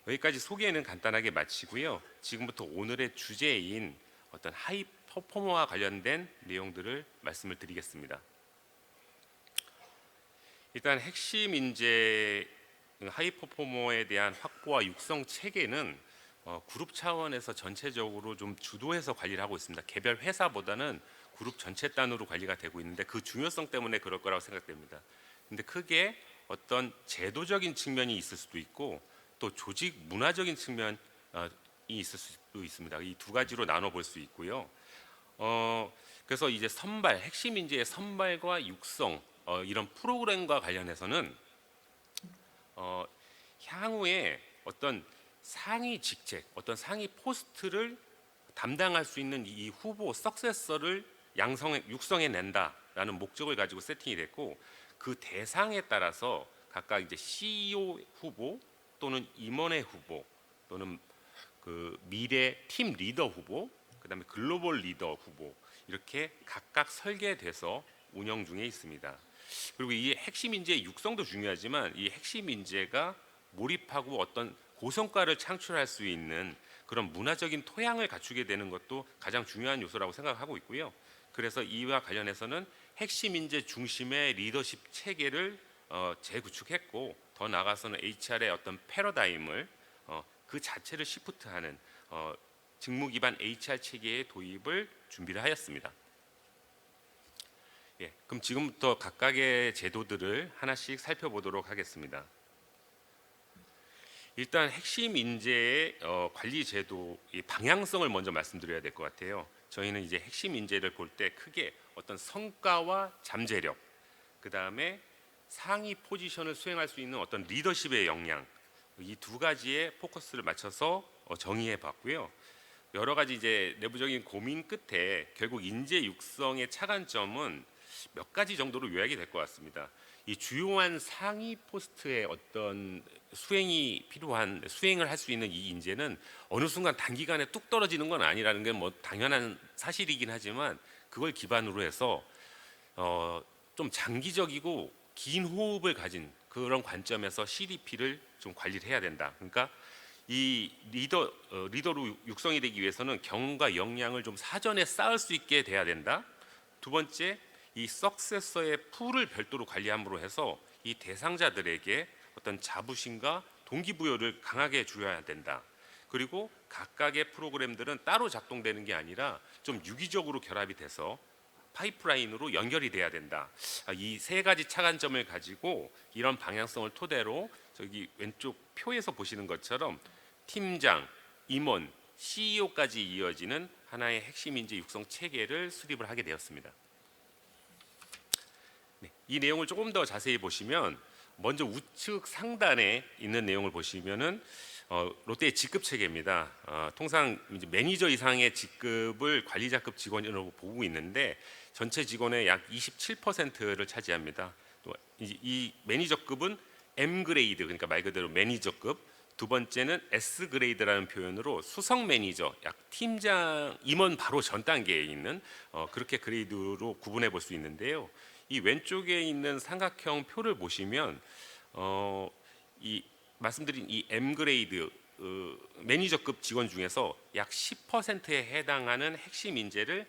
여기까지 소개는 간단하게 마치고요. 지금부터 오늘의 주제인 어떤 하이 퍼포머와 관련된 내용들을 말씀을 드리겠습니다. 일단 핵심 인재 하이 퍼포머에 대한 확보와 육성 체계는 그룹 차원에서 전체적으로 좀 주도해서 관리를 하고 있습니다. 개별 회사보다는 그룹 전체 단으로 관리가 되고 있는데 그 중요성 때문에 그럴 거라고 생각됩니다. 근데 크게 어떤 제도적인 측면이 있을 수도 있고, 또 조직 문화적인 측면이 있을 수도 있습니다. 이 두 가지로 나눠 볼 수 있고요. 그래서 이제 핵심 인재의 선발과 육성, 이런 프로그램과 관련해서는 향후에 어떤 상위 직책, 어떤 상위 포스트를 담당할 수 있는 이 후보 석세서를 육성해 낸다라는 목적을 가지고 세팅이 됐고, 그 대상에 따라서 각각 이제 CEO 후보 또는 임원회 후보 또는 그 미래 팀 리더 후보, 그다음에 글로벌 리더 후보, 이렇게 각각 설계돼서 운영 중에 있습니다. 그리고 이 핵심 인재의 육성도 중요하지만, 이 핵심 인재가 몰입하고 어떤 고성과를 창출할 수 있는 그런 문화적인 토양을 갖추게 되는 것도 가장 중요한 요소라고 생각하고 있고요. 그래서 이와 관련해서는 핵심 인재 중심의 리더십 체계를 재구축했고, 더 나아가서는 HR의 어떤 패러다임을 그 자체를 시프트하는 직무 기반 HR 체계의 도입을 준비를 하였습니다. 그럼 지금부터 각각의 제도들을 하나씩 살펴보도록 하겠습니다. 일단 핵심 인재의 관리 제도의 방향성을 먼저 말씀드려야 될 것 같아요. 저희는 이제 핵심 인재를 볼 때 크게 어떤 성과와 잠재력, 그 다음에 상위 포지션을 수행할 수 있는 어떤 리더십의 역량, 이 두 가지에 포커스를 맞춰서 정의해 봤고요. 여러 가지 이제 내부적인 고민 끝에 결국 인재 육성의 차관점은 몇 가지 정도로 요약이 될 것 같습니다. 이 주요한 상위 포스트의 어떤 수행을 할 수 있는 이 인재는 어느 순간 단기간에 뚝 떨어지는 건 아니라는 게 뭐 당연한 사실이긴 하지만, 그걸 기반으로 해서 좀 장기적이고 긴 호흡을 가진 그런 관점에서 CDP를 좀 관리를 해야 된다. 그러니까 이 리더로 육성이 되기 위해서는 경험과 역량을 좀 사전에 쌓을 수 있게 돼야 된다. 두 번째, 이 석세서의 풀을 별도로 관리함으로 해서 이 대상자들에게 어떤 자부심과 동기부여를 강하게 줘야 된다. 그리고 각각의 프로그램들은 따로 작동되는 게 아니라 좀 유기적으로 결합이 돼서 파이프라인으로 연결이 돼야 된다. 이 세 가지 차관점을 가지고 이런 방향성을 토대로 저기 왼쪽 표에서 보시는 것처럼 팀장, 임원, CEO까지 이어지는 하나의 핵심 인재 육성 체계를 수립을 하게 되었습니다. 이 내용을 조금 더 자세히 보시면, 먼저 우측 상단에 있는 내용을 보시면은 롯데의 직급 체계입니다. 통상 이제 매니저 이상의 직급을 관리자급 직원이라고 보고 있는데, 전체 직원의 약 27%를 차지합니다. 또 이 매니저급은 M 그레이드, 그러니까 말 그대로 매니저급. 두 번째는 S 그레이드라는 표현으로 수석 매니저, 약 팀장, 임원 바로 전 단계에 있는 그렇게 그레이드로 구분해 볼 수 있는데요. 이 왼쪽에 있는 삼각형 표를 보시면 이 말씀드린 이 M 그레이드 매니저급 직원 중에서 약 10%에 해당하는 핵심 인재를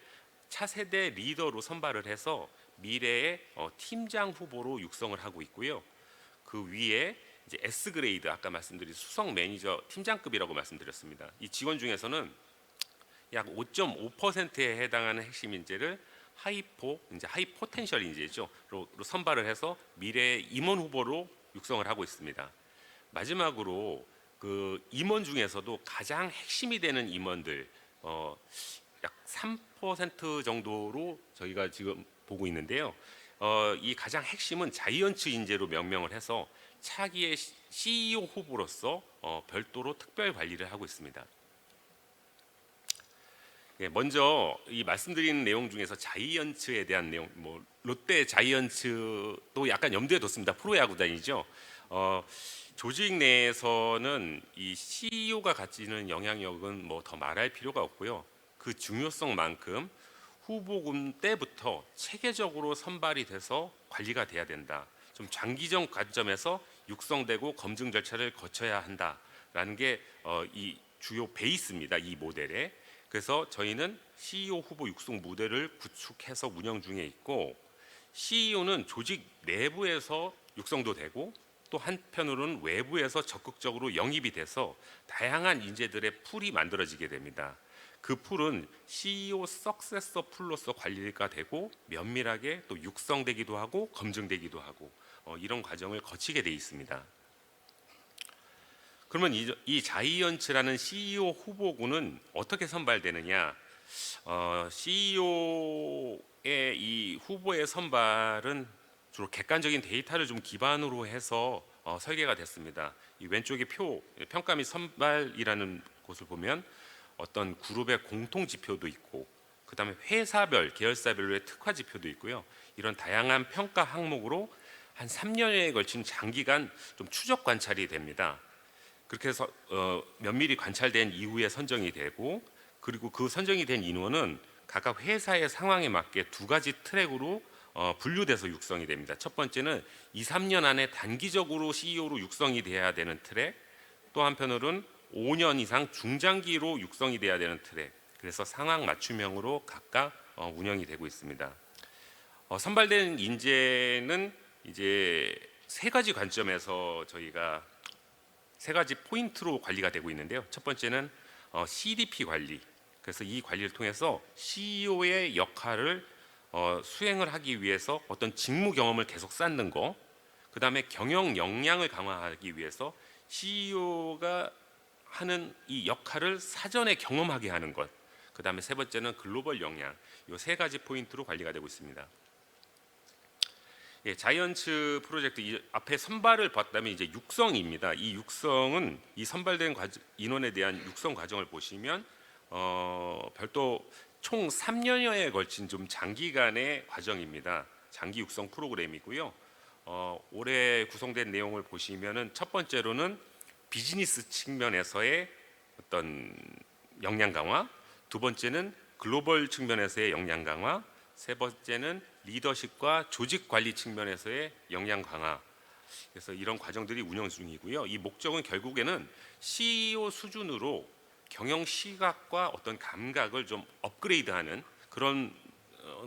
차세대 리더로 선발을 해서 미래의 팀장 후보로 육성을 하고 있고요. 그 위에 이제 S 그레이드, 아까 말씀드린 수석 매니저 팀장급이라고 말씀드렸습니다. 이 직원 중에서는 약 5.5%에 해당하는 핵심 인재를 하이 포텐셜 인재죠. 로 선발을 해서 미래의 임원 후보로 육성을 하고 있습니다. 마지막으로 그 임원 중에서도 가장 핵심이 되는 임원들 약 3% 정도로 저희가 지금 보고 있는데요. 이 가장 핵심은 자이언츠 인재로 명명을 해서 차기의 CEO 후보로서 별도로 특별 관리를 하고 있습니다. 예, 먼저 이 말씀드린 내용 중에서 자이언츠에 대한 내용, 롯데 자이언츠도 약간 염두에 뒀습니다. 프로야구단이죠. 조직 내에서는 이 CEO가 가지는 영향력은 더 말할 필요가 없고요. 그 중요성만큼 후보군 때부터 체계적으로 선발이 돼서 관리가 돼야 된다. 좀 장기적 관점에서 육성되고 검증 절차를 거쳐야 한다라는 게 이 주요 베이스입니다. 이 모델에. 그래서 저희는 CEO 후보 육성 모델을 구축해서 운영 중에 있고, CEO는 조직 내부에서 육성도 되고 또 한편으로는 외부에서 적극적으로 영입이 돼서 다양한 인재들의 풀이 만들어지게 됩니다. 그 풀은 CEO 석세서 풀로서 관리가 되고 면밀하게 또 육성되기도 하고 검증되기도 하고 이런 과정을 거치게 돼 있습니다. 그러면 이 자이언츠라는 CEO 후보군은 어떻게 선발되느냐? CEO의 이 후보의 선발은 주로 객관적인 데이터를 좀 기반으로 해서 설계가 됐습니다. 이 왼쪽에 평가 및 선발이라는 곳을 보면 어떤 그룹의 공통 지표도 있고, 그다음에 회사별, 계열사별로의 특화 지표도 있고요. 이런 다양한 평가 항목으로 한 3년에 걸친 장기간 좀 추적 관찰이 됩니다. 그렇게 해서 면밀히 관찰된 이후에 선정이 되고, 그리고 그 선정이 된 인원은 각각 회사의 상황에 맞게 두 가지 트랙으로 분류돼서 육성이 됩니다. 첫 번째는 2, 3년 안에 단기적으로 CEO로 육성이 돼야 되는 트랙, 또 한편으로는 5년 이상 중장기로 육성이 돼야 되는 트랙. 그래서 상황 맞춤형으로 각각 운영이 되고 있습니다. 선발된 인재는 이제 세 가지 관점에서 저희가 세 가지 포인트로 관리가 되고 있는데요. 첫 번째는 CDP 관리. 그래서 이 관리를 통해서 CEO의 역할을 수행을 하기 위해서 어떤 직무 경험을 계속 쌓는 거, 그 다음에 경영 역량을 강화하기 위해서 CEO가 하는 이 역할을 사전에 경험하게 하는 것, 그 다음에 세 번째는 글로벌 역량. 이 세 가지 포인트로 관리가 되고 있습니다. 예, 자이언츠 프로젝트 앞에 선발을 봤다면 이제 육성입니다. 이 육성은 이 선발된 인원에 대한 육성 과정을 보시면 별도 총 3년여에 걸친 좀 장기간의 과정입니다. 장기 육성 프로그램이고요. 올해 구성된 내용을 보시면은 첫 번째로는 비즈니스 측면에서의 어떤 역량 강화, 두 번째는 글로벌 측면에서의 역량 강화, 세 번째는 리더십과 조직 관리 측면에서의 역량 강화. 그래서 이런 과정들이 운영 중이고요. 이 목적은 결국에는 CEO 수준으로 경영 시각과 어떤 감각을 좀 업그레이드하는 그런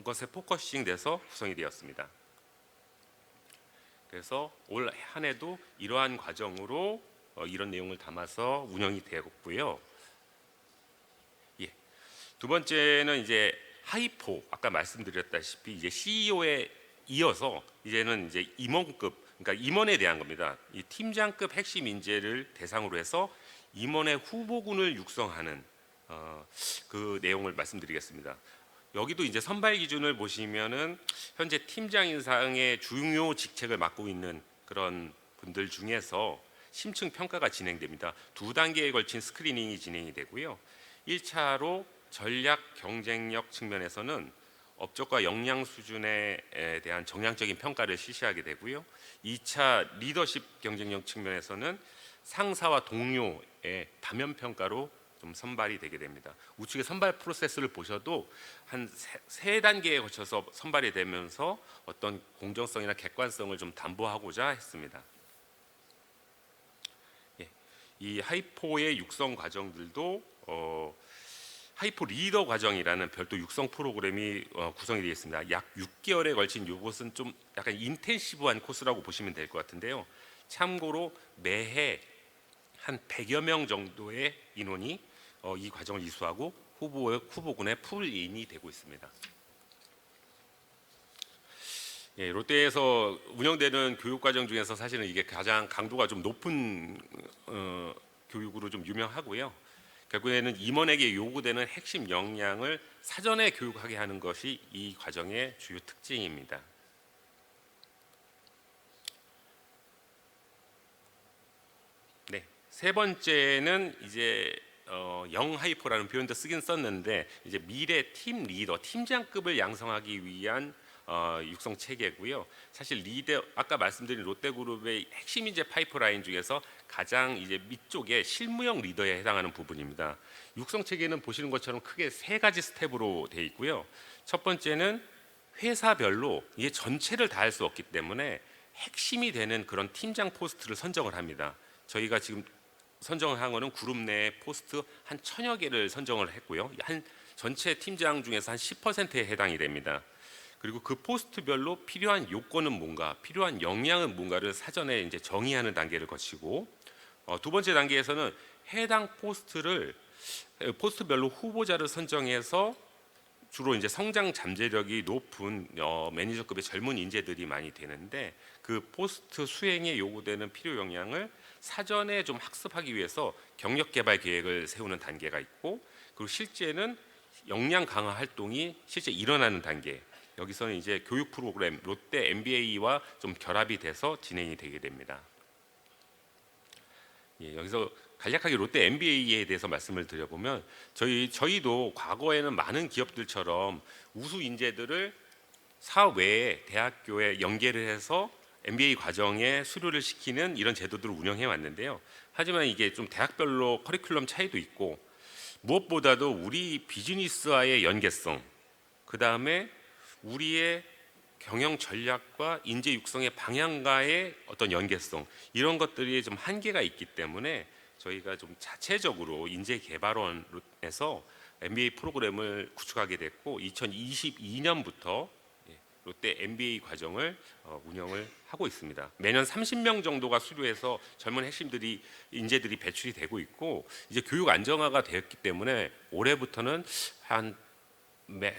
것에 포커싱돼서 구성이 되었습니다. 그래서 올 한 해도 이러한 과정으로 이런 내용을 담아서 운영이 되었고요. 예. 두 번째는 이제 하이포, 아까 말씀드렸다시피 이제 CEO에 이어서 이제는 이제 임원급, 그러니까 임원에 대한 겁니다. 이 팀장급 핵심 인재를 대상으로 해서 임원의 후보군을 육성하는 그 내용을 말씀드리겠습니다. 여기도 이제 선발 기준을 보시면은 현재 팀장 인상의 중요 직책을 맡고 있는 그런 분들 중에서 심층 평가가 진행됩니다. 두 단계에 걸친 스크리닝이 진행이 되고요. 1차로 전략 경쟁력 측면에서는 업적과 역량 수준에 대한 정량적인 평가를 실시하게 되고요. 2차 리더십 경쟁력 측면에서는 상사와 동료의 다면 평가로 좀 선발이 되게 됩니다. 우측의 선발 프로세스를 보셔도 한 세 단계에 거쳐서 선발이 되면서 어떤 공정성이나 객관성을 좀 담보하고자 했습니다. 예. 이 하이포의 육성 과정들도 하이포 리더 과정이라는 별도 육성 프로그램이 구성이 되어 있습니다. 약 6개월에 걸친 이것은 좀 약간 인텐시브한 코스라고 보시면 될 것 같은데요. 참고로 매해 한 100여 명 정도의 인원이 이 과정을 이수하고 후보군에 풀인이 되고 있습니다. 예, 롯데에서 운영되는 교육 과정 중에서 사실은 이게 가장 강도가 좀 높은 교육으로 좀 유명하고요. 결국에는 임원에게 요구되는 핵심 역량을 사전에 교육하게 하는 것이 이 과정의 주요 특징입니다. 네, 세 번째는 이제 영하이포라는 표현도 쓰긴 썼는데 이제 미래 팀 리더, 팀장급을 양성하기 위한 육성 체계고요. 사실 리더 아까 말씀드린 롯데그룹의 핵심 인재 파이프라인 중에서 가장 이제 밑쪽에 실무형 리더에 해당하는 부분입니다. 육성 체계는 보시는 것처럼 크게 세 가지 스텝으로 되어 있고요. 첫 번째는 회사별로 이게 전체를 다 할 수 없기 때문에 핵심이 되는 그런 팀장 포스트를 선정을 합니다. 저희가 지금 선정을 한 거는 그룹 내 포스트 한 1000여 개를 선정을 했고요. 한 전체 팀장 중에서 한 10%에 해당이 됩니다. 그리고 그 포스트별로 필요한 요건은 뭔가, 필요한 역량은 뭔가를 사전에 이제 정의하는 단계를 거치고 두 번째 단계에서는 해당 포스트별로 후보자를 선정해서 주로 이제 성장 잠재력이 높은 매니저급의 젊은 인재들이 많이 되는데 그 포스트 수행에 요구되는 필요 역량을 사전에 좀 학습하기 위해서 경력 개발 계획을 세우는 단계가 있고 그리고 실제는 역량 강화 활동이 실제 일어나는 단계. 여기서는 이제 교육 프로그램 롯데 MBA와 좀 결합이 돼서 진행이 되게 됩니다. 예, 여기서 간략하게 롯데 MBA에 대해서 말씀을 드려보면 저희도 과거에는 많은 기업들처럼 우수 인재들을 사외에 대학교에 연계를 해서 MBA 과정에 수료를 시키는 이런 제도들을 운영해 왔는데요. 하지만 이게 좀 대학별로 커리큘럼 차이도 있고 무엇보다도 우리 비즈니스와의 연계성, 그 다음에 우리의 경영 전략과 인재 육성의 방향과의 어떤 연계성 이런 것들이 좀 한계가 있기 때문에 저희가 좀 자체적으로 인재 개발원에서 MBA 프로그램을 구축하게 됐고 2022년부터 롯데 MBA 과정을 운영을 하고 있습니다. 매년 30명 정도가 수료해서 젊은 핵심들이 인재들이 배출이 되고 있고 이제 교육 안정화가 되었기 때문에 올해부터는 한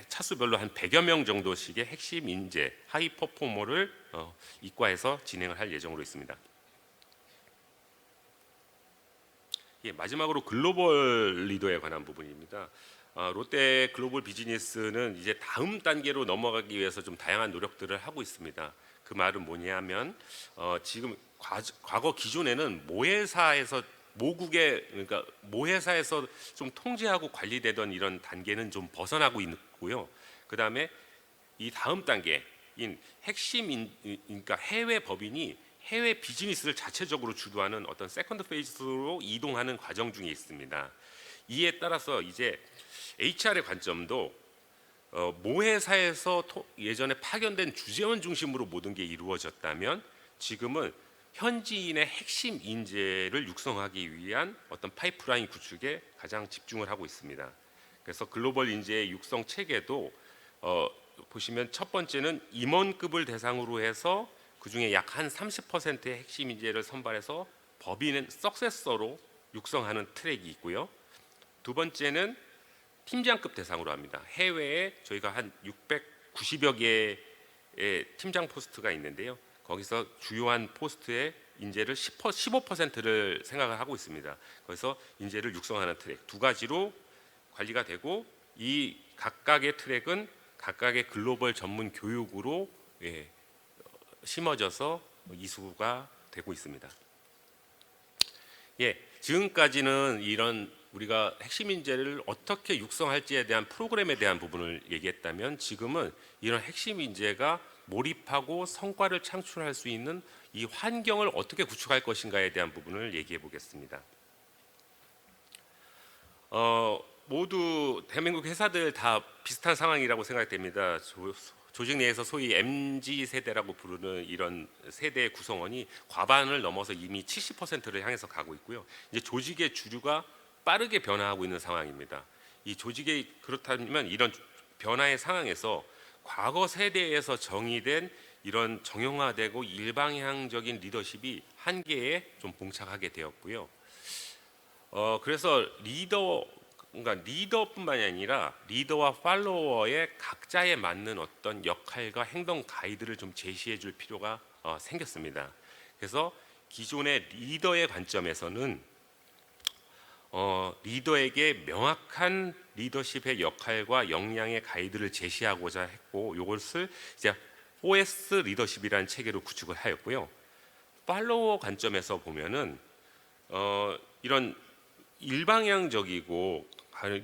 차수별로 한 100여 명 정도씩의 핵심 인재, 하이 퍼포머를 이과에서 진행을 할 예정으로 있습니다. 예, 마지막으로 글로벌 리더에 관한 부분입니다. 롯데 글로벌 비즈니스는 이제 다음 단계로 넘어가기 위해서 좀 다양한 노력들을 하고 있습니다. 그 말은 뭐냐면 지금 과거 기존에는 모회사에서 좀 통제하고 관리되던 이런 단계는 좀 벗어나고 있고요. 그 다음에 이 다음 단계인 그러니까 해외 법인이 해외 비즈니스를 자체적으로 주도하는 어떤 세컨드 페이스로 이동하는 과정 중에 있습니다. 이에 따라서 이제 HR의 관점도 모회사에서 예전에 파견된 주재원 중심으로 모든 게 이루어졌다면 지금은 현지인의 핵심 인재를 육성하기 위한 어떤 파이프라인 구축에 가장 집중을 하고 있습니다. 그래서 글로벌 인재 육성 체계도 보시면 첫 번째는 임원급을 대상으로 해서 그 중에 약 한 30%의 핵심 인재를 선발해서 법인 석세서로 육성하는 트랙이 있고요. 두 번째는 팀장급 대상으로 합니다. 해외에 저희가 한 690여 개의 팀장 포스트가 있는데요. 거기서 주요한 포스트의 인재를 15%를 생각을 하고 있습니다. 그래서 인재를 육성하는 트랙 두 가지로 관리가 되고 이 각각의 트랙은 각각의 글로벌 전문 교육으로 심어져서 이수가 되고 있습니다. 예, 지금까지는 이런 우리가 핵심 인재를 어떻게 육성할지에 대한 프로그램에 대한 부분을 얘기했다면 지금은 이런 핵심 인재가 몰입하고 성과를 창출할 수 있는 이 환경을 어떻게 구축할 것인가에 대한 부분을 얘기해 보겠습니다. 모두 대한민국 회사들 다 비슷한 상황이라고 생각됩니다. 조직 내에서 소위 MZ 세대라고 부르는 이런 세대의 구성원이 과반을 넘어서 이미 70%를 향해서 가고 있고요. 이제 조직의 주류가 빠르게 변화하고 있는 상황입니다. 이 조직이 그렇다면 이런 변화의 상황에서 과거 세대에서 정의된 이런 정형화되고 일방향적인 리더십이 한계에 좀 봉착하게 되었고요. 그래서 그러니까 리더뿐만이 아니라 리더와 팔로워의 각자에 맞는 어떤 역할과 행동 가이드를 좀 제시해 줄 필요가 생겼습니다. 그래서 기존의 리더의 관점에서는 리더에게 명확한 리더십의 역할과 역량의 가이드를 제시하고자 했고, 이것을 이제 OS 리더십이라는 체계로 구축을 하였고요. 팔로워 관점에서 보면은 이런 일방향적이고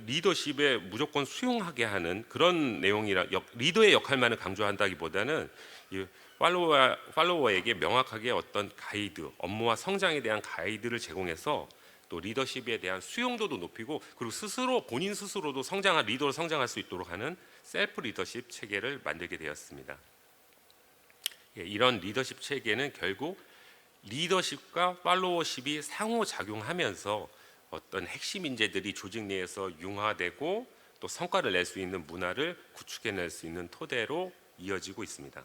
리더십에 무조건 수용하게 하는 그런 내용이라 리더의 역할만을 강조한다기보다는 이 팔로워에게 명확하게 어떤 가이드, 업무와 성장에 대한 가이드를 제공해서 또 리더십에 대한 수용도도 높이고, 그리고 본인 스스로도 리더로 성장할 수 있도록 하는 셀프 리더십 체계를 만들게 되었습니다. 이런 리더십 체계는 결국 리더십과 팔로워십이 상호작용하면서 어떤 핵심 인재들이 조직 내에서 융화되고 또 성과를 낼 수 있는 문화를 구축해낼 수 있는 토대로 이어지고 있습니다.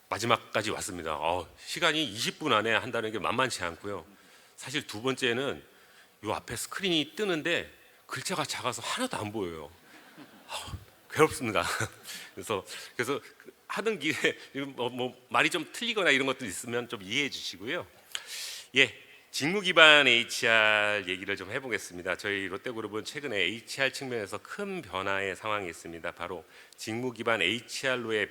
마지막까지 왔습니다. 시간이 20분 안에 한다는 게 만만치 않고요. 사실 두 번째는 이 앞에 스크린이 뜨는데 글자가 작아서 하나도 안 보여요. 괴롭습니다. 그래서 하는 길에 말이 좀 틀리거나 이런 것도 있으면 좀 이해해 주시고요. 직무 기반 HR 얘기를 좀 해보겠습니다. 저희 롯데그룹은 최근에 HR 측면에서 큰 변화의 상황이 있습니다. 바로 직무 기반 HR로의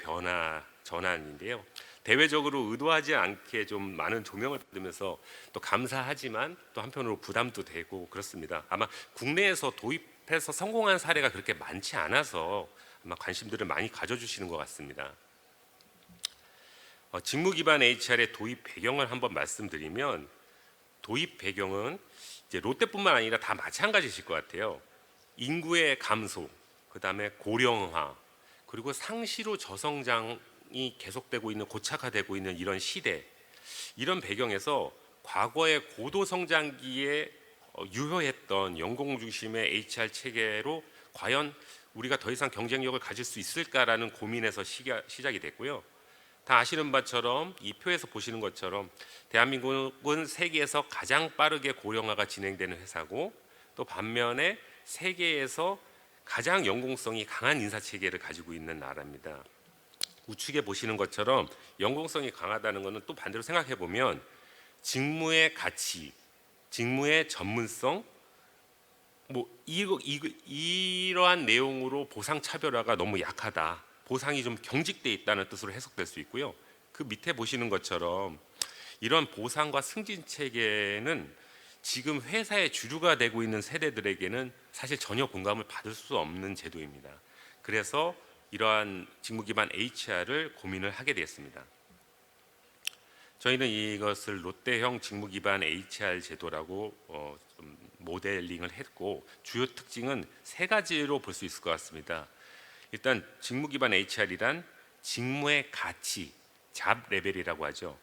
전환인데요. 대외적으로 의도하지 않게 좀 많은 조명을 받으면서 또 감사하지만 또 한편으로 부담도 되고 그렇습니다. 아마 국내에서 도입해서 성공한 사례가 그렇게 많지 않아서 아마 관심들을 많이 가져주시는 것 같습니다. 직무 기반 HR의 도입 배경을 한번 말씀드리면, 도입 배경은 이제 롯데뿐만 아니라 다 마찬가지실 것 같아요. 인구의 감소, 그다음에 고령화, 그리고 상시로 저성장이 계속되고 있는, 고착화되고 있는 이런 시대, 이런 배경에서 과거의 고도 성장기에 유효했던 연공 중심의 HR 체계로 과연 우리가 더 이상 경쟁력을 가질 수 있을까라는 고민에서 시작이 됐고요. 다 아시는 바처럼 이 표에서 보시는 것처럼 대한민국은 세계에서 가장 빠르게 고령화가 진행되는 회사고, 또 반면에 세계에서 가장 연공성이 강한 인사체계를 가지고 있는 나라입니다. 우측에 보시는 것처럼 연공성이 강하다는 것은 또 반대로 생각해 보면 직무의 가치, 직무의 전문성, 이러한 내용으로 보상 차별화가 너무 약하다, 보상이 좀 경직돼 있다는 뜻으로 해석될 수 있고요. 그 밑에 보시는 것처럼 이런 보상과 승진 체계는 지금 회사의 주류가 되고 있는 세대들에게는 사실 전혀 공감을 받을 수 없는 제도입니다. 그래서 이러한 직무 기반 HR을 고민을 하게 되었습니다. 저희는 이것을 롯데형 직무 기반 HR 제도라고 좀 모델링을 했고, 주요 특징은 세 가지로 볼 수 있을 것 같습니다. 일단 직무 기반 HR이란 직무의 가치, 잡 레벨이라고 하죠.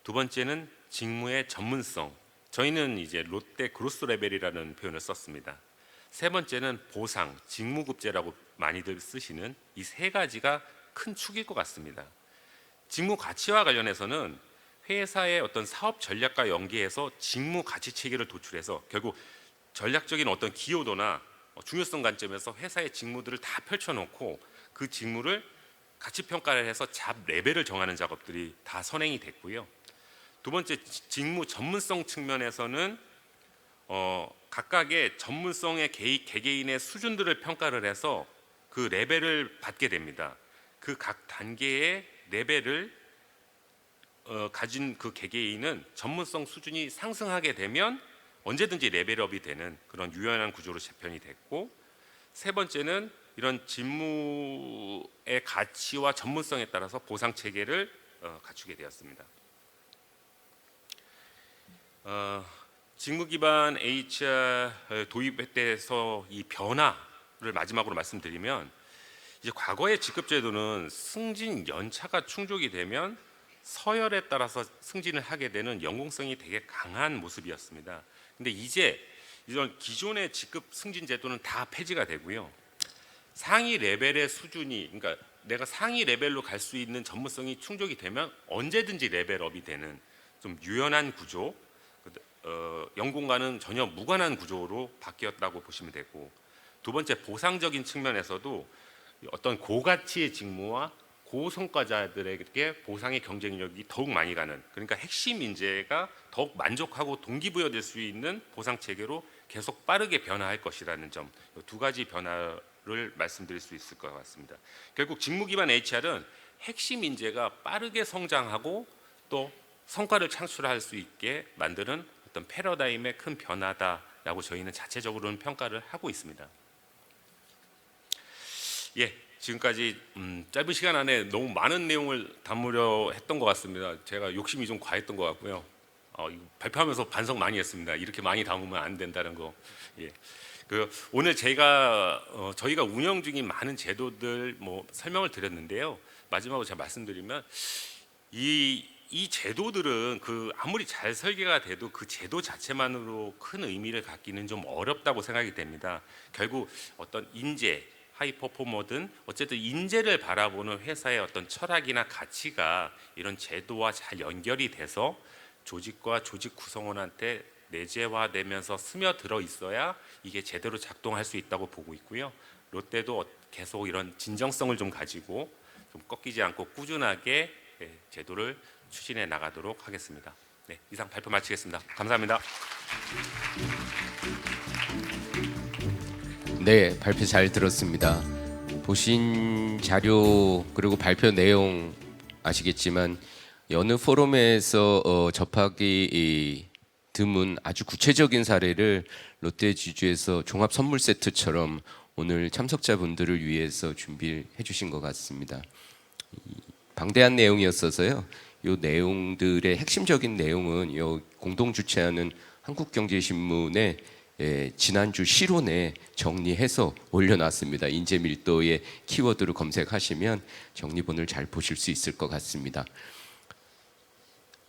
두 번째는 직무의 전문성, 저희는 이제 롯데 그로스 레벨이라는 표현을 썼습니다. 세 번째는 보상, 직무급제라고 많이들 쓰시는 이 세 가지가 큰 축일 것 같습니다. 직무 가치와 관련해서는 회사의 어떤 사업 전략과 연계해서 직무 가치 체계를 도출해서 결국 전략적인 어떤 기여도나 중요성 관점에서 회사의 직무들을 다 펼쳐놓고 그 직무를 가치 평가를 해서 잡 레벨을 정하는 작업들이 다 선행이 됐고요. 두 번째, 직무 전문성 측면에서는 각각의 전문성의 개개인의 수준들을 평가를 해서 그 레벨을 받게 됩니다. 그 각 단계의 레벨을 가진 그 개개인은 전문성 수준이 상승하게 되면 언제든지 레벨업이 되는 그런 유연한 구조로 재편이 됐고, 세 번째는 이런 직무의 가치와 전문성에 따라서 보상 체계를 갖추게 되었습니다. 직무 기반 HR 도입에 대해서 이 변화를 마지막으로 말씀드리면, 이제 과거의 직급제도는 승진 연차가 충족이 되면 서열에 따라서 승진을 하게 되는 연공성이 되게 강한 모습이었습니다. 근데 이제 이런 기존의 직급 승진 제도는 다 폐지가 되고요. 상위 레벨의 수준이, 그러니까 내가 상위 레벨로 갈 수 있는 전문성이 충족이 되면 언제든지 레벨업이 되는 좀 유연한 구조, 연공과는 전혀 무관한 구조로 바뀌었다고 보시면 되고, 두 번째 보상적인 측면에서도 어떤 고가치의 직무와 고성과자들에게 보상의 경쟁력이 더욱 많이 가는, 그러니까 핵심 인재가 더욱 만족하고 동기부여될 수 있는 보상 체계로 계속 빠르게 변화할 것이라는 점, 이 두 가지 변화를 말씀드릴 수 있을 것 같습니다. 결국 직무 기반 HR은 핵심 인재가 빠르게 성장하고 또 성과를 창출할 수 있게 만드는 어떤 패러다임의 큰 변화다라고 저희는 자체적으로는 평가를 하고 있습니다. 예, 지금까지 짧은 시간 안에 너무 많은 내용을 담으려 했던 것 같습니다. 제가 욕심이 좀 과했던 것 같고요. 이거 발표하면서 반성 많이 했습니다. 이렇게 많이 담으면 안 된다는 거. 예. 오늘 저희가 운영 중인 많은 제도들 설명을 드렸는데요. 마지막으로 제가 말씀드리면 이 제도들은 아무리 잘 설계가 돼도 그 제도 자체만으로 큰 의미를 갖기는 좀 어렵다고 생각이 됩니다. 결국 어떤 인재, 하이 퍼포머든 어쨌든 인재를 바라보는 회사의 어떤 철학이나 가치가 이런 제도와 잘 연결이 돼서 조직과 조직 구성원한테 내재화되면서 스며들어 있어야 이게 제대로 작동할 수 있다고 보고 있고요. 롯데도 계속 이런 진정성을 좀 가지고 좀 꺾이지 않고 꾸준하게 제도를 추진해 나가도록 하겠습니다. 네, 이상 발표 마치겠습니다. 감사합니다. 네, 발표 잘 들었습니다. 보신 자료 그리고 발표 내용 아시겠지만 어느 포럼에서 접하기 드문 아주 구체적인 사례를 롯데지주에서 종합 선물 세트처럼 오늘 참석자분들을 위해서 준비해 주신 것 같습니다. 방대한 내용이었어서요. 이 내용들의 핵심적인 내용은 이 공동 주최하는 한국경제신문에 지난주 실온에 정리해서 올려놨습니다. 인재 밀도의 키워드로 검색하시면 정리본을 잘 보실 수 있을 것 같습니다.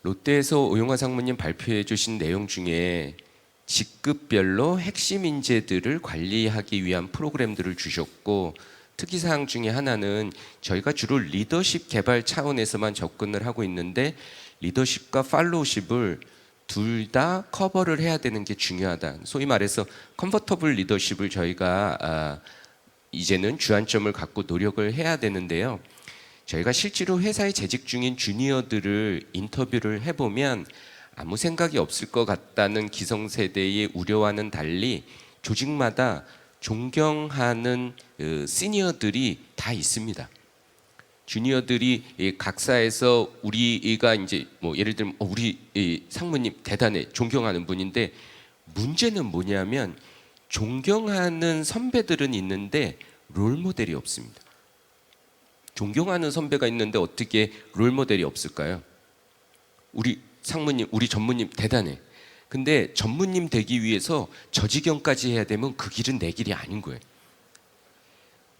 롯데에서 오용화 상무님 발표해 주신 내용 중에 직급별로 핵심 인재들을 관리하기 위한 프로그램들을 주셨고, 특이사항 중에 하나는 저희가 주로 리더십 개발 차원에서만 접근을 하고 있는데 리더십과 팔로우십을 둘 다 커버를 해야 되는 게 중요하다. 소위 말해서 컨버터블 리더십을 저희가 이제는 주안점을 갖고 노력을 해야 되는데요. 저희가 실제로 회사에 재직 중인 주니어들을 인터뷰를 해보면 아무 생각이 없을 것 같다는 기성세대의 우려와는 달리 조직마다 존경하는 시니어들이 다 있습니다. 주니어들이 각사에서 우리가 이제 예를 들면 우리 상무님 대단해 존경하는 분인데, 문제는 뭐냐면 존경하는 선배들은 있는데 롤모델이 없습니다. 존경하는 선배가 있는데 어떻게 롤모델이 없을까요? 우리 상무님, 우리 전무님 대단해. 근데 전무님 되기 위해서 저 지경까지 해야 되면 그 길은 내 길이 아닌 거예요.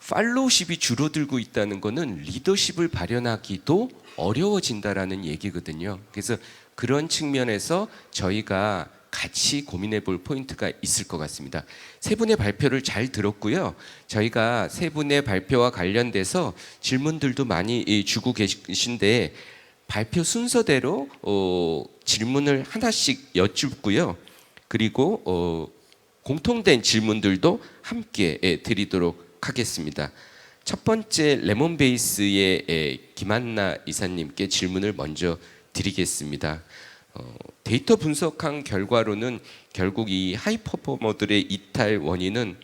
팔로우십이 줄어들고 있다는 것은 리더십을 발현하기도 어려워진다라는 얘기거든요. 그래서 그런 측면에서 저희가 같이 고민해 볼 포인트가 있을 것 같습니다. 세 분의 발표를 잘 들었고요. 저희가 세 분의 발표와 관련돼서 질문들도 많이 주고 계신데 발표 순서대로 질문을 하나씩 여쭙고요. 그리고 공통된 질문들도 함께 드리도록 하겠습니다. 첫 번째 레몬베이스의 김한나 이사님께 질문을 먼저 드리겠습니다. 데이터 분석한 결과로는 결국 이 하이퍼포머들의 이탈 원인은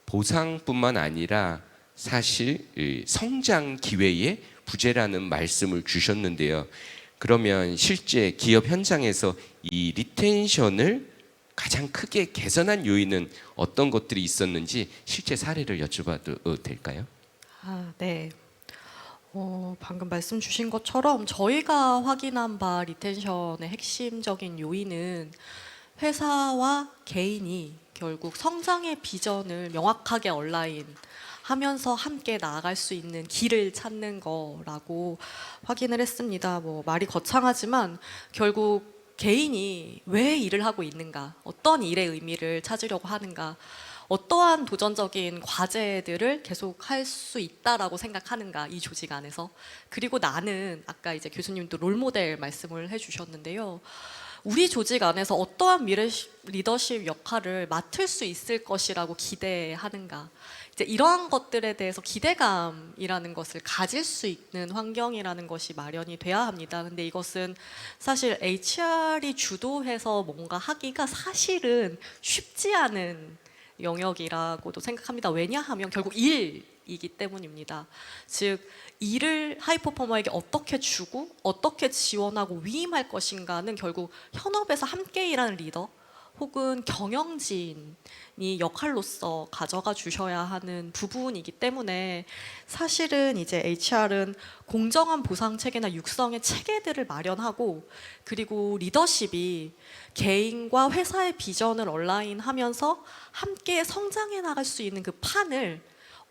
보상뿐만 아니라 사실 성장 기회의 부재라는 말씀을 주셨는데요. 그러면 실제 기업 현장에서 이 리텐션을 가장 크게 개선한 요인은 어떤 것들이 있었는지 실제 사례를 여쭤봐도 될까요? 네. 방금 말씀 주신 것처럼 저희가 확인한 바 리텐션의 핵심적인 요인은 회사와 개인이 결국 성장의 비전을 명확하게 얼라인 하면서 함께 나아갈 수 있는 길을 찾는 거라고 확인을 했습니다. 뭐 말이 거창하지만 결국 개인이 왜 일을 하고 있는가, 어떤 일의 의미를 찾으려고 하는가, 어떠한 도전적인 과제들을 계속 할 수 있다라고 생각하는가, 이 조직 안에서. 그리고 나는 아까 이제 교수님도 롤모델 말씀을 해주셨는데요. 우리 조직 안에서 어떠한 미래 리더십 역할을 맡을 수 있을 것이라고 기대하는가. 이제 이러한 것들에 대해서 기대감이라는 것을 가질 수 있는 환경이라는 것이 마련이 돼야 합니다. 근데 이것은 사실 HR이 주도해서 뭔가 하기가 사실은 쉽지 않은 영역이라고도 생각합니다. 왜냐하면 결국 일이기 때문입니다. 즉 일을 하이퍼포머에게 어떻게 주고 어떻게 지원하고 위임할 것인가는 결국 현업에서 함께 일하는 리더 혹은 경영진이 역할로서 가져가 주셔야 하는 부분이기 때문에 사실은 이제 HR은 공정한 보상 체계나 육성의 체계들을 마련하고, 그리고 리더십이 개인과 회사의 비전을 얼라인하면서 함께 성장해 나갈 수 있는 그 판을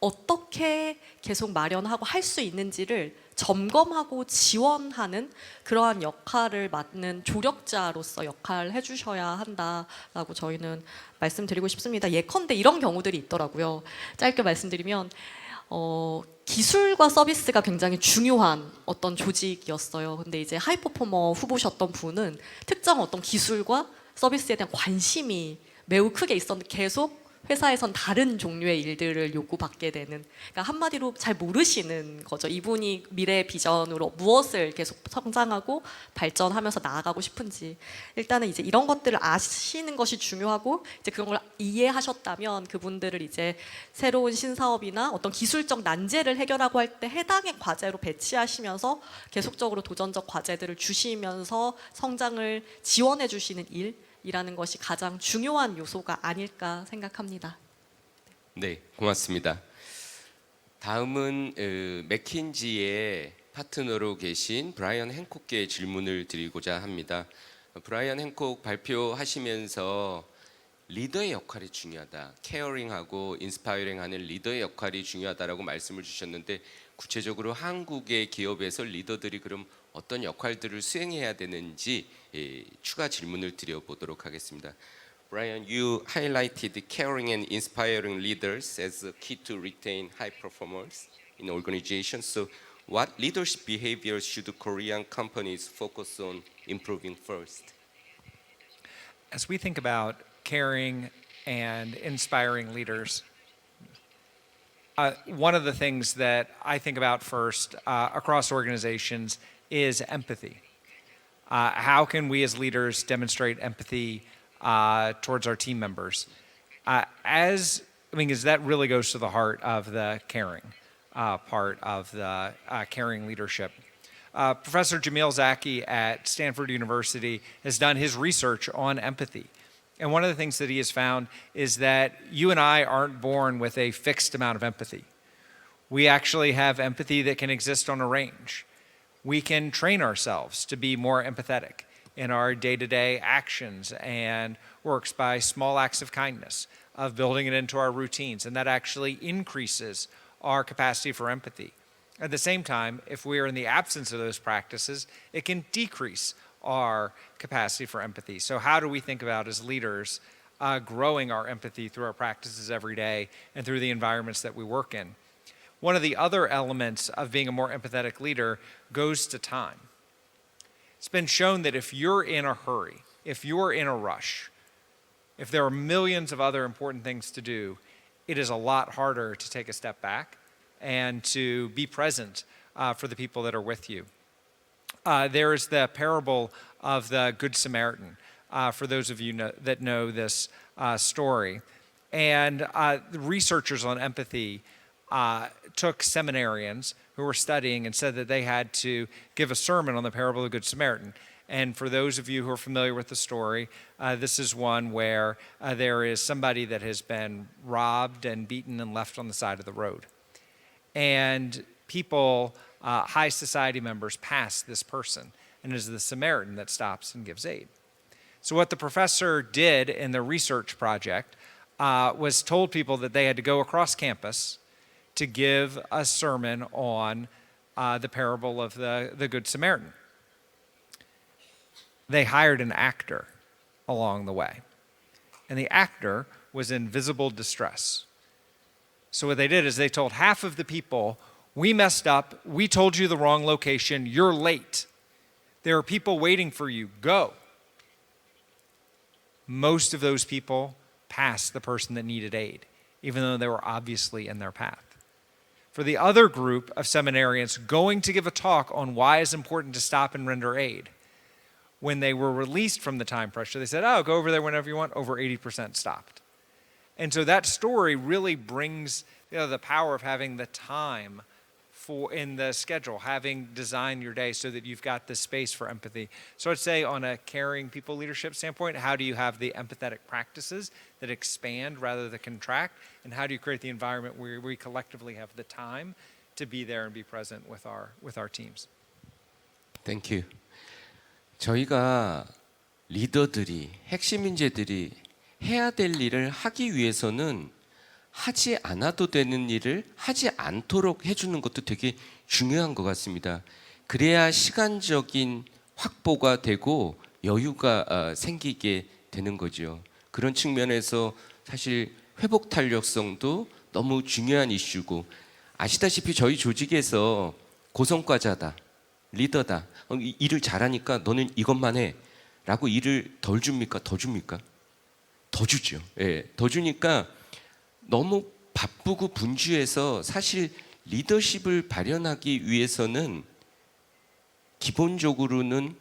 어떻게 계속 마련하고 할 수 있는지를 점검하고 지원하는 그러한 역할을 맡는 조력자로서 역할을 해주셔야 한다라고 저희는 말씀드리고 싶습니다. 예컨대 이런 경우들이 있더라고요. 짧게 말씀드리면 기술과 서비스가 굉장히 중요한 어떤 조직이었어요. 근데 이제 하이퍼포머 후보셨던 분은 특정 어떤 기술과 서비스에 대한 관심이 매우 크게 있었는데 계속 회사에선 다른 종류의 일들을 요구받게 되는, 그러니까 한마디로 잘 모르시는 거죠. 이분이 미래 비전으로 무엇을 계속 성장하고 발전하면서 나아가고 싶은지. 일단은 이제 이런 것들을 아시는 것이 중요하고, 이제 그런 걸 이해하셨다면 그분들을 이제 새로운 신사업이나 어떤 기술적 난제를 해결하고 할 때 해당의 과제로 배치하시면서 계속적으로 도전적 과제들을 주시면서 성장을 지원해 주시는 일이라는 것이 가장 중요한 요소가 아닐까 생각합니다. 네, 고맙습니다. 다음은 맥킨지의 파트너로 계신 브라이언 행콕께 질문을 드리고자 합니다. 브라이언 행콕 발표하시면서 리더의 역할이 중요하다, 케어링하고 인스파이링하는 리더의 역할이 중요하다라고 말씀을 주셨는데, 구체적으로 한국의 기업에서 리더들이 그럼 어떤 역할들을 수행해야 되는지 추가 질문을 드려보도록 하겠습니다. Brian, you highlighted caring and inspiring leaders as a key to retain high performance in organizations. So, what leadership behaviors should Korean companies focus on improving first? As we think about caring and inspiring leaders, one of the things that I think about first across organizations is empathy. How can we as leaders demonstrate empathy towards our team members? As that really goes to the heart of the caring part of the caring leadership. Professor Jamil Zaki at Stanford University has done his research on empathy. And one of the things that he has found is that you and I aren't born with a fixed amount of empathy. We actually have empathy that can exist on a range. We can train ourselves to be more empathetic in our day-to-day actions and works by small acts of kindness, of building it into our routines, and that actually increases our capacity for empathy. At the same time, if we are in the absence of those practices, it can decrease our capacity for empathy. So how do we think about as leaders growing our empathy through our practices every day and through the environments that we work in? One of the other elements of being a more empathetic leader goes to time. It's been shown that if you're in a hurry, if you're in a rush, if there are millions of other important things to do, it is a lot harder to take a step back and to be present for the people that are with you. There is the parable of the Good Samaritan, for those of you that know this story. And the researchers on empathy took seminarians who were studying and said that they had to give a sermon on the parable of the Good Samaritan. And for those of you who are familiar with the story, this is one where there is somebody that has been robbed and beaten and left on the side of the road. And people, high society members, pass this person, and it is the Samaritan that stops and gives aid. So what the professor did in the research project was told people that they had to go across campus, to give a sermon on the parable of the Good Samaritan. They hired an actor along the way, and the actor was in visible distress. So what they did is they told half of the people, we messed up, we told you the wrong location, you're late. There are people waiting for you, go. Most of those people passed the person that needed aid, even though they were obviously in their path. For the other group of seminarians going to give a talk on why it's important to stop and render aid, when they were released from the time pressure, they said, oh, go over there whenever you want. Over 80% stopped. And so that story really brings the power of having the time in the schedule, having designed your day so that you've got the space for empathy. So I'd say on a caring people leadership standpoint, how do you have the empathetic practices that expand rather than contract? And how do you create the environment where we collectively have the time to be there and be present with our teams? Thank you. 저희가 리더들이, 핵심 인재들이 해야 될 일을 하기 위해서는 하지 않아도 되는 일을 하지 않도록 해주는 것도 되게 중요한 것 같습니다. 그래야 시간적인 확보가 되고 여유가 생기게 되는 거죠. 그런 측면에서 사실 회복 탄력성도 너무 중요한 이슈고, 아시다시피 저희 조직에서 고성과자다, 리더다, 일을 잘하니까 너는 이것만 해 라고 일을 덜 줍니까? 더 줍니까? 더 주죠. 예, 더 주니까 너무 바쁘고 분주해서 사실 리더십을 발현하기 위해서는 기본적으로는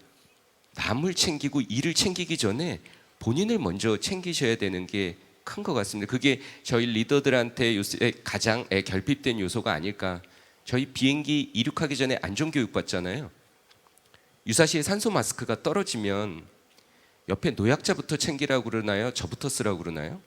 남을 챙기고 일을 챙기기 전에 본인을 먼저 챙기셔야 되는 게 큰 것 같습니다. 그게 저희 리더들한테 요새 가장 결핍된 요소가 아닐까. 저희 비행기 이륙하기 전에 안전교육 받잖아요. 유사시에 산소 마스크가 떨어지면 옆에 노약자부터 챙기라고 그러나요? 저부터 쓰라고 그러나요?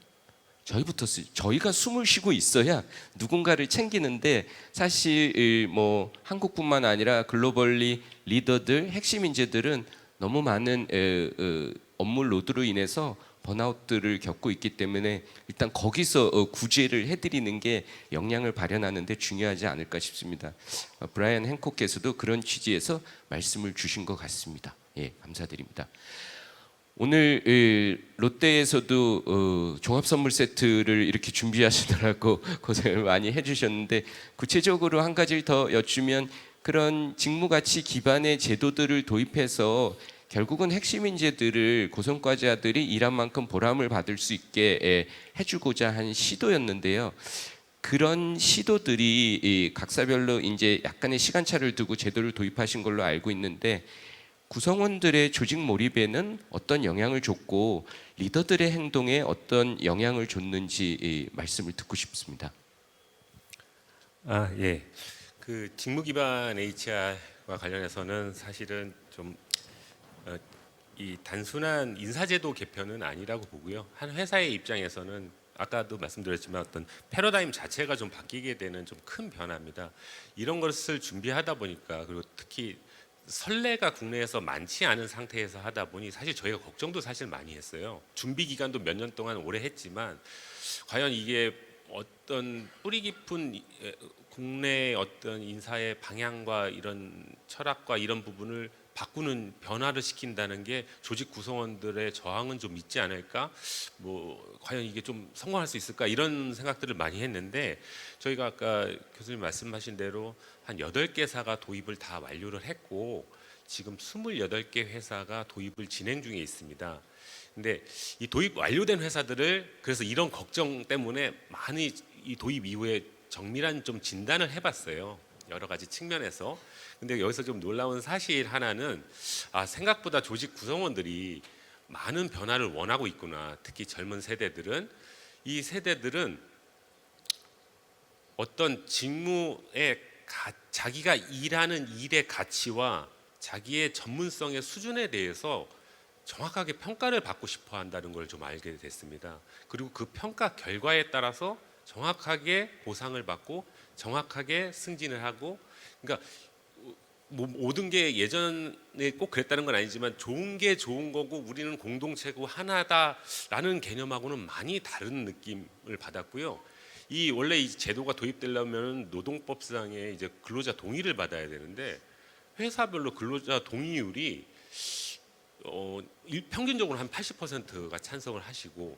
저희부터 저희가 숨을 쉬고 있어야 누군가를 챙기는데, 사실 뭐 한국뿐만 아니라 글로벌리 리더들, 핵심 인재들은 너무 많은 업무 로드로 인해서 번아웃들을 겪고 있기 때문에 일단 거기서 구제를 해드리는 게 역량을 발현하는 데 중요하지 않을까 싶습니다. 브라이언 행콕께서도 그런 취지에서 말씀을 주신 것 같습니다. 예, 감사드립니다. 오늘 롯데에서도 종합 선물 세트를 이렇게 준비하시느라고 고생을 많이 해주셨는데, 구체적으로 한 가지를 더 여쭈면 그런 직무가치 기반의 제도들을 도입해서 결국은 핵심 인재들을, 고성과자들이 일한 만큼 보람을 받을 수 있게 해주고자 한 시도였는데요. 그런 시도들이 각사별로 이제 약간의 시간차를 두고 제도를 도입하신 걸로 알고 있는데, 구성원들의 조직 몰입에는 어떤 영향을 줬고 리더들의 행동에 어떤 영향을 줬는지 말씀을 듣고 싶습니다. 예. 그 직무 기반 HR과 관련해서는 사실은 좀 이 단순한 인사제도 개편은 아니라고 보고요. 한 회사의 입장에서는 아까도 말씀드렸지만 어떤 패러다임 자체가 좀 바뀌게 되는 좀 큰 변화입니다. 이런 것을 준비하다 보니까, 그리고 특히 선례가 국내에서 많지 않은 상태에서 하다 보니 사실 저희가 걱정도 사실 많이 했어요. 준비 기간도 몇 년 동안 오래 했지만 과연 이게 어떤 뿌리 깊은 국내 어떤 인사의 방향과 이런 철학과 이런 부분을 바꾸는, 변화를 시킨다는 게 조직 구성원들의 저항은 좀 있지 않을까? 뭐 과연 이게 좀 성공할 수 있을까? 이런 생각들을 많이 했는데, 저희가 아까 교수님 말씀하신 대로 한 8개사가 도입을 다 완료를 했고 지금 28개 회사가 도입을 진행 중에 있습니다. 근데 이 도입 완료된 회사들을, 그래서 이런 걱정 때문에 많이 이 도입 이후에 정밀한 좀 진단을 해봤어요. 여러 가지 측면에서. 근데 여기서 좀 놀라운 사실 하나는, 생각보다 조직 구성원들이 많은 변화를 원하고 있구나. 특히 젊은 세대들은, 이 세대들은 어떤 직무에 자기가 일하는 일의 가치와 자기의 전문성의 수준에 대해서 정확하게 평가를 받고 싶어 한다는 걸 좀 알게 됐습니다. 그리고 그 평가 결과에 따라서 정확하게 보상을 받고 정확하게 승진을 하고, 그러니까 뭐 모든 게 예전에 꼭 그랬다는 건 아니지만 좋은 게 좋은 거고 우리는 공동체고 하나다라는 개념하고는 많이 다른 느낌을 받았고요. 이 원래 이 제도가 도입되려면 노동법상의 이제 근로자 동의를 받아야 되는데 회사별로 근로자 동의율이 평균적으로 한 80%가 찬성을 하시고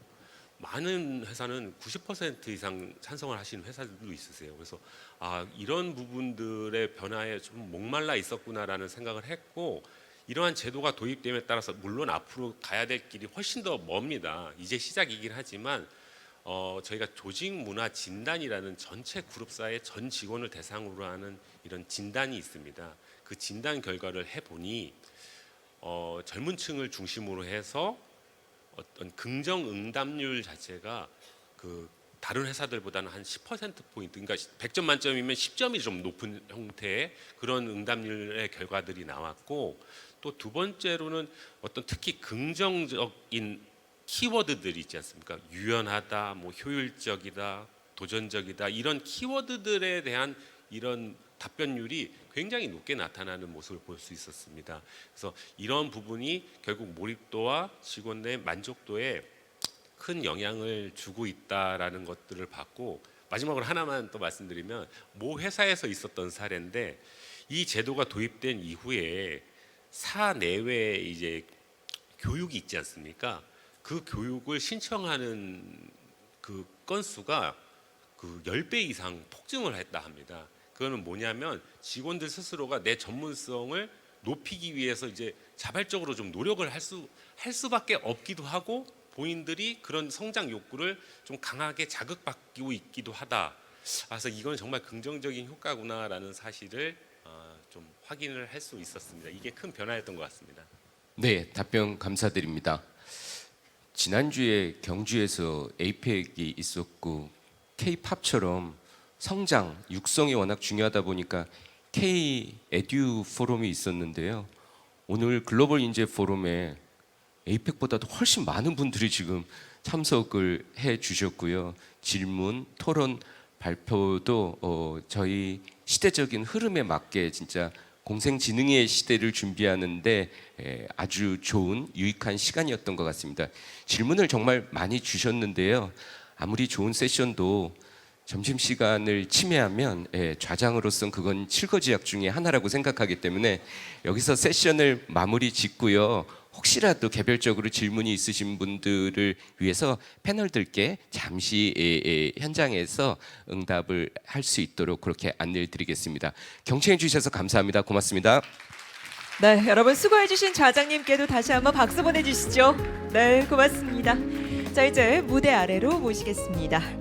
많은 회사는 90% 이상 찬성을 하시는 회사들도 있으세요. 그래서 이런 부분들의 변화에 좀 목말라 있었구나라는 생각을 했고 이러한 제도가 도입됨에 따라서 물론 앞으로 가야 될 길이 훨씬 더 멉니다. 이제 시작이긴 하지만 저희가 조직 문화 진단이라는 전체 그룹사의 전 직원을 대상으로 하는 이런 진단이 있습니다. 그 진단 결과를 해보니 젊은 층을 중심으로 해서 어떤 긍정 응답률 자체가 그 다른 회사들보다는 한 10%포인트, 그러니까 100점 만점이면 10점이 좀 높은 형태의 그런 응답률의 결과들이 나왔고, 또 두 번째로는 어떤 특히 긍정적인 키워드들이 있지 않습니까? 유연하다, 뭐 효율적이다, 도전적이다, 이런 키워드들에 대한 이런 답변율이 굉장히 높게 나타나는 모습을 볼 수 있었습니다. 그래서 이런 부분이 결국 몰입도와 직원의 만족도에 큰 영향을 주고 있다라는 것들을 봤고, 마지막으로 하나만 또 말씀드리면 모 회사에서 있었던 사례인데, 이 제도가 도입된 이후에 사내외 이제 교육이 있지 않습니까? 그 교육을 신청하는 그 건수가 그 10배 이상 폭증을 했다 합니다. 그거는 뭐냐면 직원들 스스로가 내 전문성을 높이기 위해서 이제 자발적으로 좀 노력을 할 수밖에 없기도 하고, 본인들이 그런 성장 욕구를 좀 강하게 자극받고 있기도 하다. 그래서 이건 정말 긍정적인 효과구나라는 사실을 좀 확인을 할 수 있었습니다. 이게 큰 변화였던 것 같습니다. 네, 답변 감사드립니다. 지난주에 경주에서 에이펙이 있었고 K-팝처럼 성장, 육성이 워낙 중요하다 보니까 K-에듀 포럼이 있었는데요. 오늘 글로벌 인재 포럼에 에이펙보다도 훨씬 많은 분들이 지금 참석을 해 주셨고요. 질문, 토론, 발표도 저희 시대적인 흐름에 맞게 진짜 공생지능의 시대를 준비하는데 아주 좋은 유익한 시간이었던 것 같습니다. 질문을 정말 많이 주셨는데요. 아무리 좋은 세션도 점심시간을 침해하면 좌장으로서는 그건 칠거지약 중에 하나라고 생각하기 때문에 여기서 세션을 마무리 짓고요. 혹시라도 개별적으로 질문이 있으신 분들을 위해서 패널들께 잠시 현장에서 응답을 할 수 있도록 그렇게 안내를 드리겠습니다. 경청해 주셔서 감사합니다. 고맙습니다. 네, 여러분 수고해주신 좌장님께도 다시 한번 박수 보내주시죠. 네, 고맙습니다. 자, 이제 무대 아래로 모시겠습니다.